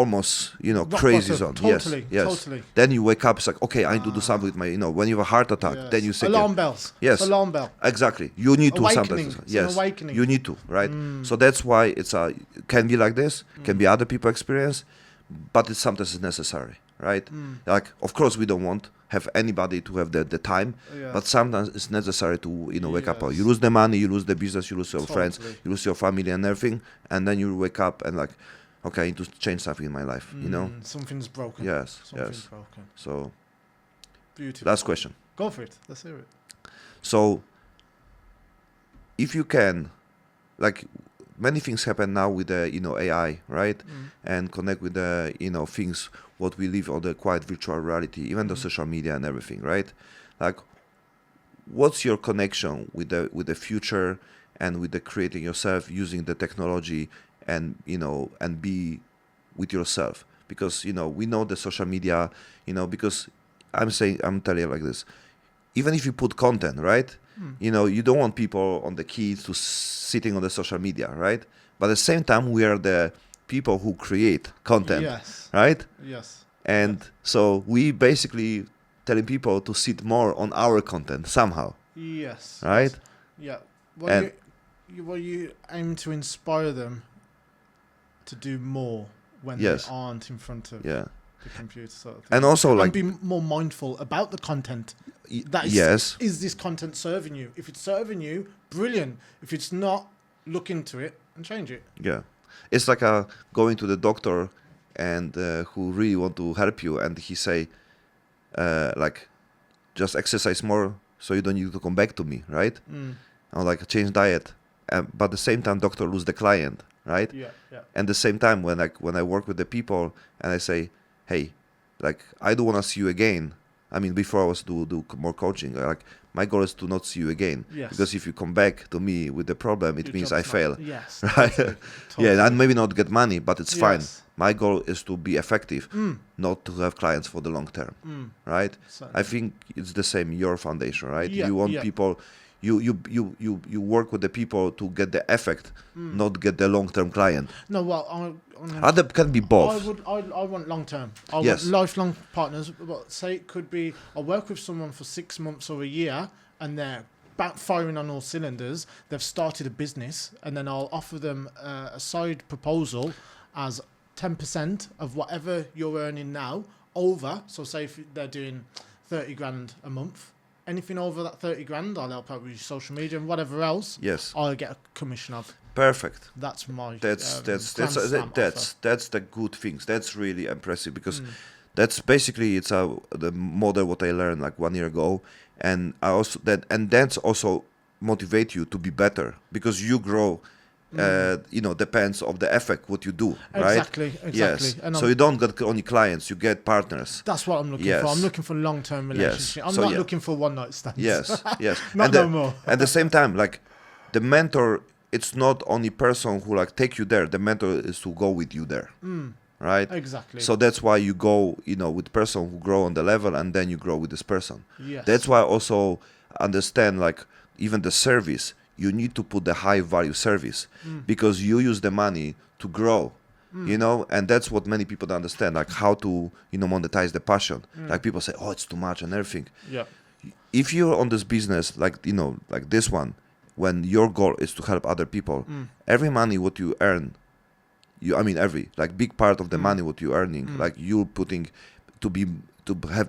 almost, Rock crazy bottom. zone. Totally, Yes. totally. Then you wake up, it's like, okay, I need to do something with my, when you have a heart attack, Yes. then you say, alarm bells. Yes. Alarm bell. Exactly. You need Awakening. to sometimes. It's Yes. an awakening. You need to, right? So that's why can be like this, can be other people experience, but it's sometimes necessary, right? Like, of course, we don't have anybody to have the time, but sometimes it's necessary to, wake up. You lose the money, you lose the business, you lose your friends, you lose your family and everything, and then you wake up and like, okay, I need to change something in my life, Something's broken. Yes, Something's yes. broken. So, Beautiful. last question. Go for it. Let's hear it. So, if you can, like, many things happen now with the, AI, right? And connect with the, things, what we live on the quite virtual reality, even the social media and everything, right? Like, what's your connection with the future and with the creating yourself using the technology and, and be with yourself? Because, we know the social media, because I'm telling you like this, even if you put content, right? You don't want people on the keys to sitting on the social media, right? But at the same time, we are the people who create content, Yes. right? Yes. And so we basically telling people to sit more on our content somehow. Yes. Right? Yes. Yeah. Well, you aim to inspire them to do more when they aren't in front of the computer sort of thing. And also and be more mindful about the content. That is this content serving you? If it's serving you, brilliant. If it's not, look into it and change it. Yeah. It's like going to the doctor and who really want to help you, and he say, like, just exercise more so you don't need to come back to me, right? Or like change diet. But at the same time, doctor lose the client, right? Yeah. And the same time, when I work with the people and I say, hey, like, I don't want to see you again. I mean, before I was do more coaching, like, my goal is to not see you again. Yes. Because if you come back to me with the problem, it means I fail. Yes. Right? Totally. Yeah, and maybe not get money, but it's fine. Yes. My goal is to be effective, not to have clients for the long term, right? Certainly. I think it's the same, your foundation, right? Yeah, You want people, you work with the people to get the effect, not get the long-term client. No, well, Other can be both. I want long term. I want lifelong partners. But say it could be I work with someone for 6 months or a year, and they're firing on all cylinders. They've started a business, and then I'll offer them a side proposal as 10% of whatever you're earning now over. So say if they're doing 30 grand a month, anything over that 30 grand, I'll help out with social media and whatever else. Yes. I'll get a commission of. Perfect. That's my that's the good things. That's really impressive, because that's basically it's the model what I learned like 1 year ago, and I also that's also motivate you to be better, because you grow. Depends of the effect what you do, right? Exactly. Yes. And so you don't get only clients, you get partners. That's what I'm looking for. I'm looking for long-term relationship. I'm not looking for one-night stands. Yes. Not no more. At the same time, like, the mentor, it's not only person who like take you there. The mentor is to go with you there, right? Exactly. So that's why you go, with person who grow on the level, and then you grow with this person. Yes. That's why I also understand, like, even the service. You need to put the high value service, because you use the money to grow, and that's what many people don't understand, like how to, monetize the passion. Like, people say, oh, it's too much and everything. Yeah. If you're on this business, like, like this one, when your goal is to help other people, every money what you earn, every, like, big part of the money what you're earning, like, you're putting to have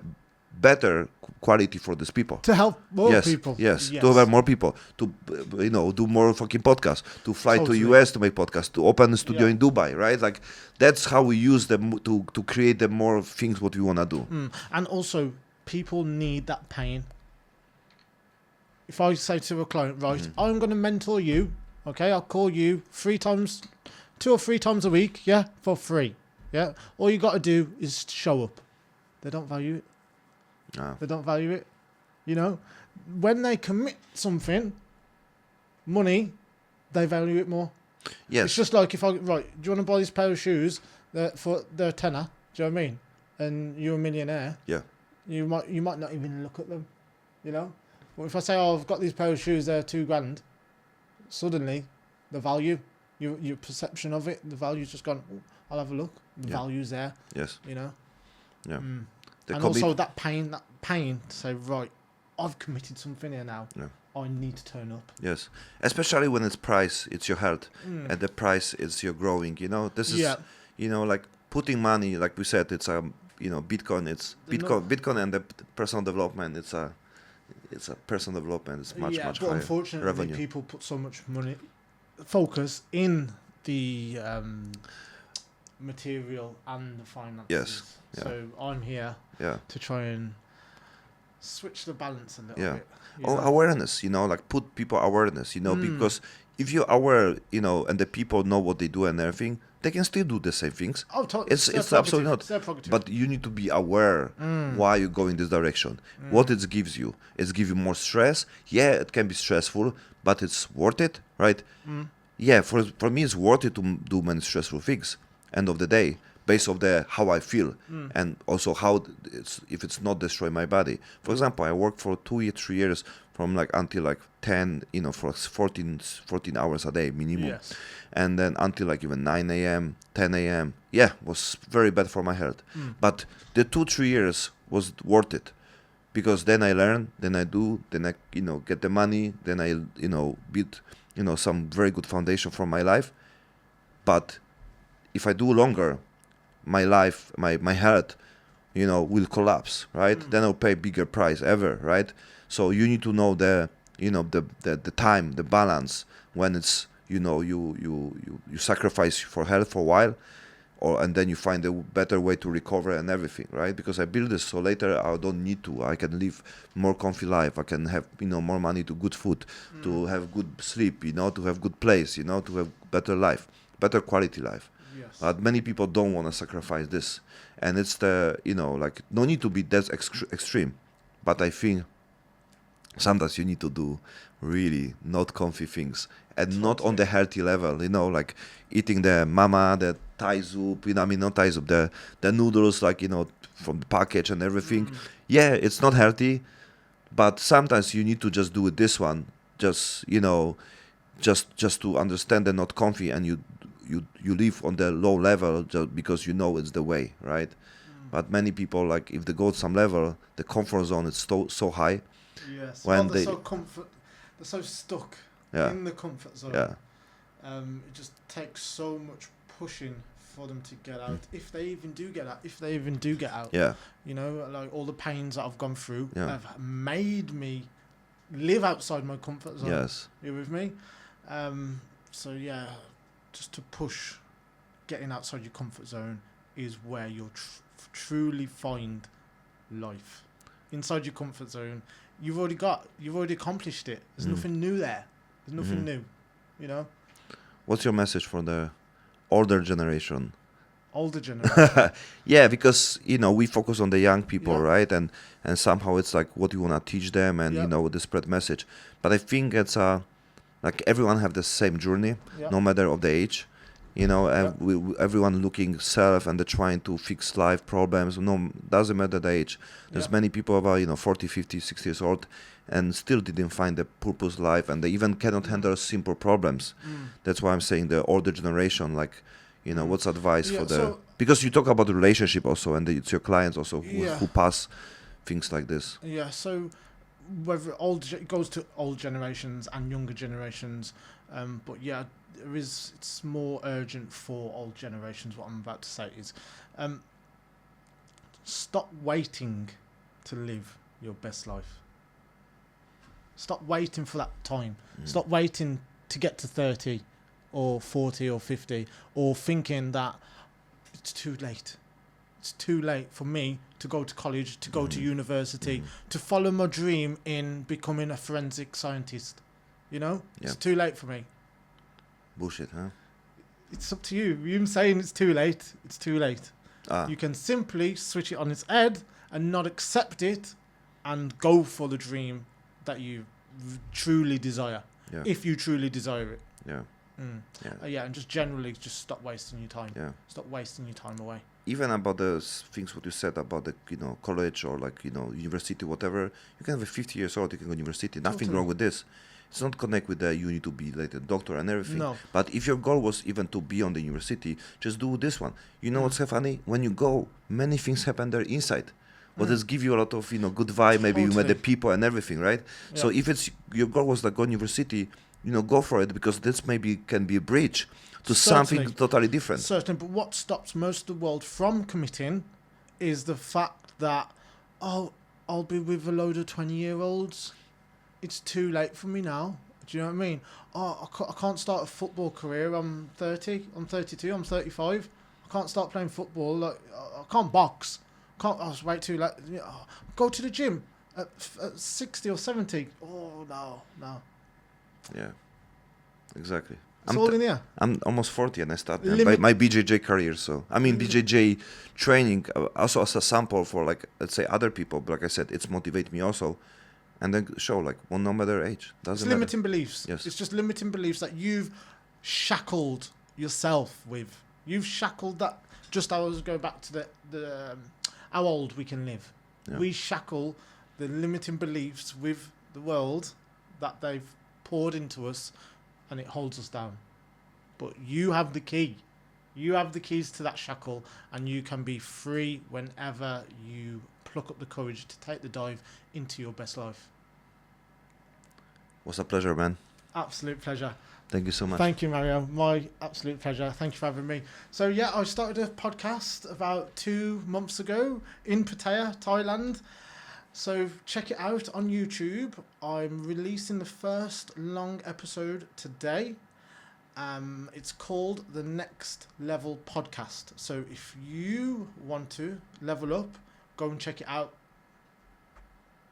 better quality for these people. To help more Yes, people. yes, to have more people, to do more fucking podcasts, to fly Totally. to US to make podcasts, to open a studio Yeah. in Dubai, right? Like that's how we use them to create the more things what we wanna do. And also, people need that pain. If I say to a client, right, I'm going to mentor you, okay, I'll call you 2 or 3 times a week, yeah, for free, yeah. All you got to do is show up. They don't value it. No. They don't value it. When they commit something, money, they value it more. Yes. It's just like do you want to buy this pair of shoes for their tenner? Do you know what I mean? And you're a millionaire. Yeah. You might not even look at them, Well, if I say, I've got these pair of shoes, they're $2,000, suddenly the value, your perception of it, the value's just gone. I'll have a look. The value's there. Yes. Yeah. The And also that pain to say, right, I've committed something here now. Yeah. I need to turn up. Yes, especially when it's price, it's your health, and the price is your growing. This is, like putting money, like we said, it's Bitcoin. It's Bitcoin and the personal development. It's a personal development. It's much but higher unfortunately, revenue. people put so much focus in the material and the finances. Yes. Yeah. So I'm here Yeah. to try and switch the balance a little Yeah. bit. Awareness, like put people awareness, because if you're aware, and the people know what they do and everything, they can still do the same things. It's absolutely not. But you need to be aware why you go in this direction. What it gives you. It gives you more stress. Yeah, it can be stressful, but it's worth it, right? Yeah, for me, it's worth it to do many stressful things. End of the day, based on how I feel, and also how if it's not destroy my body. For example, I worked for 3 years from until 10, for 14 hours a day minimum. Yes. And then until even 9 a.m., 10 a.m. Yeah, was very bad for my health. But the 2-3 years was worth it, because then I learn, then I get the money, then I build some very good foundation for my life. But if I do longer, my life, my health, will collapse, right? Then I'll pay bigger price ever, right? So you need to know the time, the balance, when it's you sacrifice for health for a while, and then you find a better way to recover and everything, right? Because I build this so later I don't need to. I can live more comfy life. I can have more money to good food, to have good sleep, to have good place, to have better life, better quality life. Yes. But many people don't want to sacrifice this, and it's no need to be that extreme. But I think sometimes you need to do really not comfy things, and not on the healthy level, like eating the Thai soup, not Thai soup, the noodles, from the package and everything. Yeah, it's not healthy, but sometimes you need to just do it this one, just to understand they're not comfy, and you live on the low level just because it's the way, right? But many people, if they go to some level, the comfort zone is so high. Yes. When they're so stuck in the comfort zone. Yeah. It just takes so much pushing for them to get out, if they even do get out. Yeah. All the pains that I've gone through Yeah. have made me live outside my comfort zone. Yes. You with me? So yeah, just to push, getting outside your comfort zone is where you'll truly find life. Inside your comfort zone, you've already accomplished it. There's nothing new there. There's nothing new. What's your message for the older generation? Older generation. Yeah, because we focus on the young people, Yeah. right? And somehow it's what you want to teach them, and the spread message. But I think it's everyone have the same journey, no matter of the age. Everyone looking self, and they're trying to fix life problems. No, doesn't matter the age. There's many people about 40, 50, 60 years old, and still didn't find the purpose life, and they even cannot handle simple problems. That's why I'm saying the older generation, what's advice for the, because you talk about the relationship also, and it's your clients also who pass things like this. Yeah. So whether it goes to old generations and younger generations, but yeah, it's more urgent for old generations. What I'm about to say is, stop waiting to live your best life. Stop waiting for that time. Stop waiting to get to 30 or 40 or 50 or thinking that it's too late. It's too late for me to go to college, to go to university, to follow my dream in becoming a forensic scientist. You know? Yeah. It's too late for me. Bullshit, huh? It's up to you. You saying it's too late. It's too late. You can simply switch it on its head and not accept it and go for the dream that you truly desire. Yeah. If you truly desire it. Yeah. Yeah, and just generally just stop wasting your time. Yeah. Stop wasting your time away. Even about the things what you said about the college or university, whatever, you can have a 50 years old, you can go to university. Nothing Totally. wrong with this. It's not connect with you need to be like a doctor and everything. No. But if your goal was even to be on the university, just do this one. You know what's so funny? When you go, many things happen there inside. But it's give you a lot of good vibe. Maybe you met the people and everything, right? Yeah. So if it's your goal was like go university, go for it, because this maybe can be a bridge to something totally different. Certainly, but what stops most of the world from committing is the fact that, I'll be with a load of 20-year-olds. It's too late for me now. Do you know what I mean? I can't start a football career. I'm 30. I'm 32. I'm 35. I can't start playing football. Like I can't box. I was way too late. Go to the gym at 60 or 70. Oh no. Yeah, exactly. It's all in here. I'm almost 40 and I start my BJJ career. So I mean BJJ training also as a sample for let's say other people. But like I said, it's motivate me also, and then show no matter age doesn't matter. Limiting beliefs. Yes. It's just limiting beliefs that you've shackled yourself with. You've shackled that. Just I was going back to the how old we can live. Yeah. We shackle the limiting beliefs with the world that they've poured into us, and it holds us down. But you have the key. You have the keys to that shackle, and you can be free whenever you pluck up the courage to take the dive into your best life. Was a pleasure, man. Absolute pleasure. Thank you so much. Thank you, Mario. My absolute pleasure. Thank you for having me. So yeah, I started a podcast about 2 months ago in Pattaya, Thailand. So check it out on YouTube. I'm releasing the first long episode today. It's called The Next Level Podcast. So if you want to level up, go and check it out.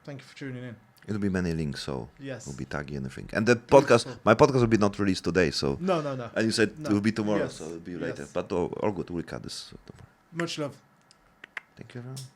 Thank you for tuning in. It'll be many links, so Yes. we'll be tagging anything. And the podcast, my podcast will be not released today, so. No. And you said No. it will be tomorrow, Yes. so it'll be later. Yes. But all good, we'll cut this tomorrow. Much love. Thank you, everyone.